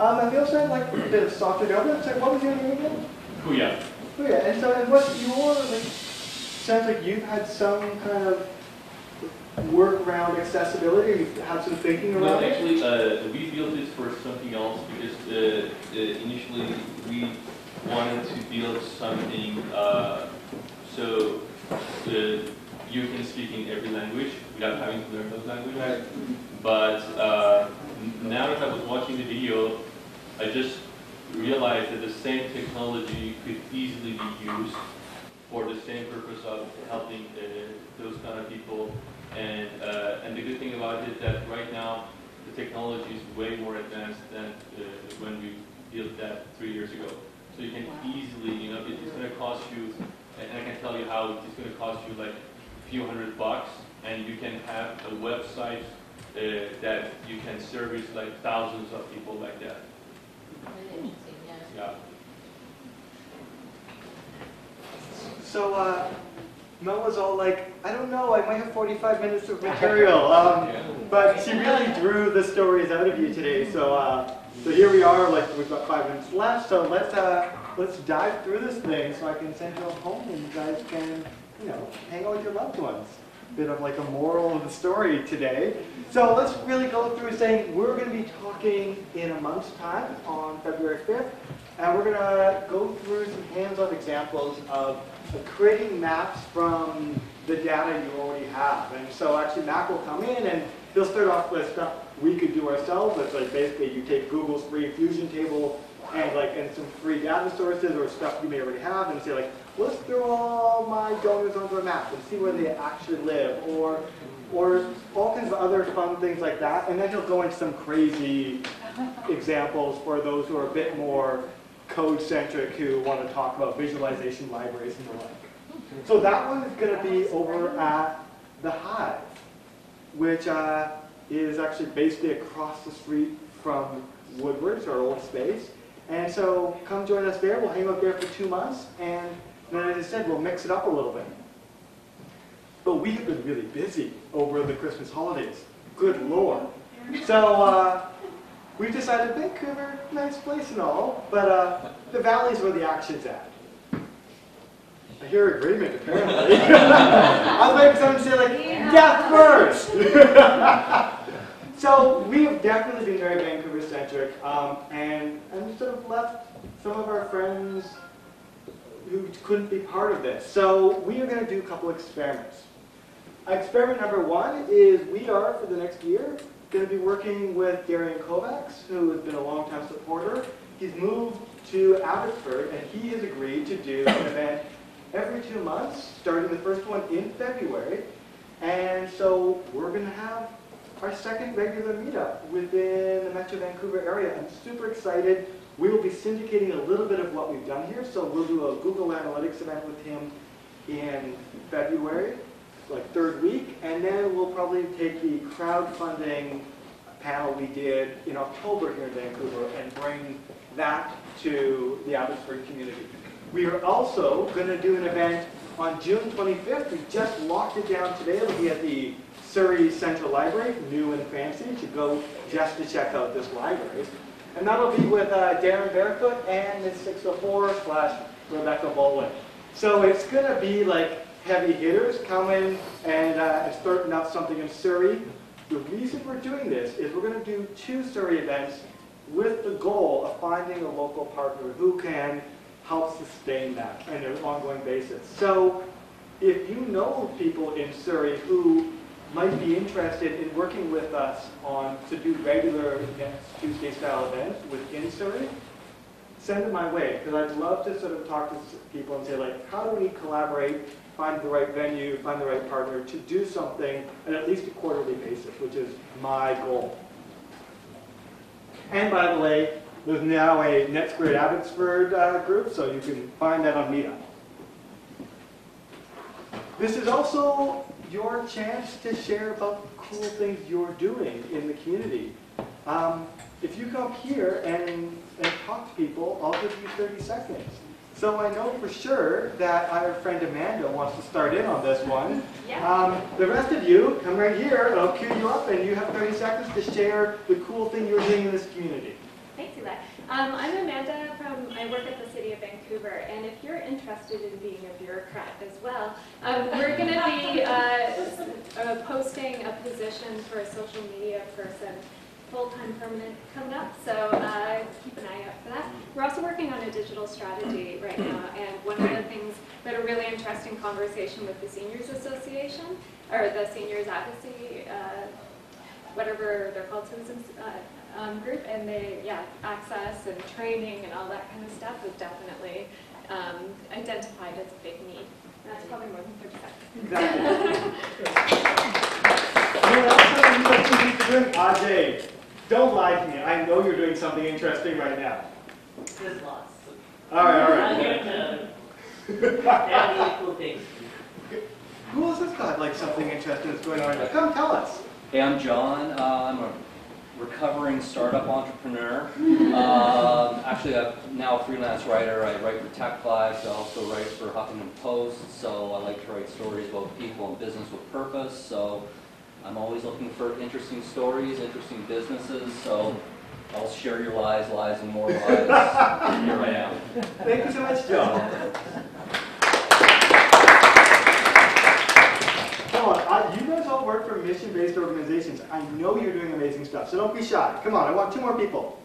And we also had like a bit of software development. So what was your name again? Kuya. Kuya. And so, and what's your, like, sounds like you've had some kind of work around accessibility, or you have some thinking around it? Actually, we built this for something else because initially we wanted to build something so you can speak in every language without having to learn those languages. Right. But now that I was watching the video, I just realized that the same technology could easily be used for the same purpose of helping those kind of people. And the good thing about it is that right now the technology is way more advanced than when we built that 3 years ago. So you can easily, you know, it's going to cost you, and I can tell you how it's going to cost you like a few $100, and you can have a website that you can service like thousands of people like that. Really interesting, yeah. So Mel was all like, I don't know, I might have 45 minutes of material, but she really drew the stories out of you today. So so here we are, like we've got 5 minutes left. So let's dive through this thing so I can send you home and you guys can, you know, hang out with your loved ones. Bit of like a moral of the story today. So let's really go through saying we're going to be talking in a month's time on February 5th, and we're going to go through some hands-on examples of creating maps from the data you already have. And so actually Mac will come in and he'll start off with stuff we could do ourselves. It's like basically you take Google's free fusion table and some free data sources or stuff you may already have and say like, let's throw all my donors onto a map and see where they actually live, or all kinds of other fun things like that. And then he'll go into some crazy examples for those who are a bit more code-centric, who want to talk about visualization libraries and the like. So that one is going to be over at the Hive, which is actually basically across the street from Woodward's, our old space. And so come join us there. We'll hang out there for 2 months. And then, as I said, we'll mix it up a little bit. But we have been really busy over the Christmas holidays. Good Lord. So we've decided Vancouver, nice place and all, but the valley's where the action's at. I hear agreement, apparently. I was waiting for someone to say, like, death first! So we have definitely been very Vancouver-centric, and we sort of left some of our friends who couldn't be part of this. So we are going to do a couple experiments. Experiment number one is we are, for the next year, going to be working with Darian Kovacs, who has been a long-time supporter. He's moved to Abbotsford, and he has agreed to do an event every 2 months, starting the first one in February. And so we're going to have our second regular meetup within the Metro Vancouver area. I'm super excited. We will be syndicating a little bit of what we've done here. So we'll do a Google Analytics event with him in February, like third week. And then we'll probably take the crowdfunding panel we did in October here in Vancouver and bring that to the Abbotsford community. We are also going to do an event on June 25th. We just locked it down today. It'll be at the Surrey Central Library, new and fancy. You should go just to check out this library. And that'll be with Darren Barefoot and Ms. 604/Rebecca Bowling. So it's going to be like heavy hitters coming and starting up something in Surrey. The reason we're doing this is we're going to do 2 Surrey events with the goal of finding a local partner who can help sustain that on an ongoing basis. So if you know people in Surrey who might be interested in working with us to do regular next Tuesday style events within Surrey, send it my way, because I'd love to sort of talk to people and say, like, how do we collaborate, find the right venue, find the right partner to do something on at least a quarterly basis, which is my goal. And by the way, there's now a NetSquared Abbotsford group, so you can find that on Meetup. This is also your chance to share about the cool things you're doing in the community. If you come here and talk to people, I'll give you 30 seconds. So I know for sure that our friend Amanda wants to start in on this one. Yeah. The rest of you, come right here, I'll cue you up, and you have 30 seconds to share the cool thing you're doing in this community. Thanks, Eli. I'm Amanda I work at the City of Vancouver, and if you're interested in being a bureaucrat as well, we're going to be posting a position for a social media person, full-time permanent, coming up, so keep an eye out for that. We're also working on a digital strategy right now, and one of the things, we had a really interesting conversation with the Seniors Association, or the Seniors Advocacy, whatever they're called, citizens group, and access and training and all that kind of stuff is definitely identified as a big need. And that's probably more than 30 seconds. Exactly. Ajay, don't lie to me. I know you're doing something interesting right now. There's lots. All right. I'll get really cool things. Who else has got like something interesting that's going on right now? Come tell us. Hey, I'm John. I'm a recovering startup entrepreneur. Actually, I'm now a freelance writer. I write for TechVibes. I also write for Huffington Post. So I like to write stories about people and business with purpose. So I'm always looking for interesting stories, interesting businesses. So I'll share your lies, lies, and more lies. Here I am. Thank you so much, John. Come on, you guys all work for mission-based organizations. I know you're doing amazing stuff, so don't be shy. Come on, I want 2 more people.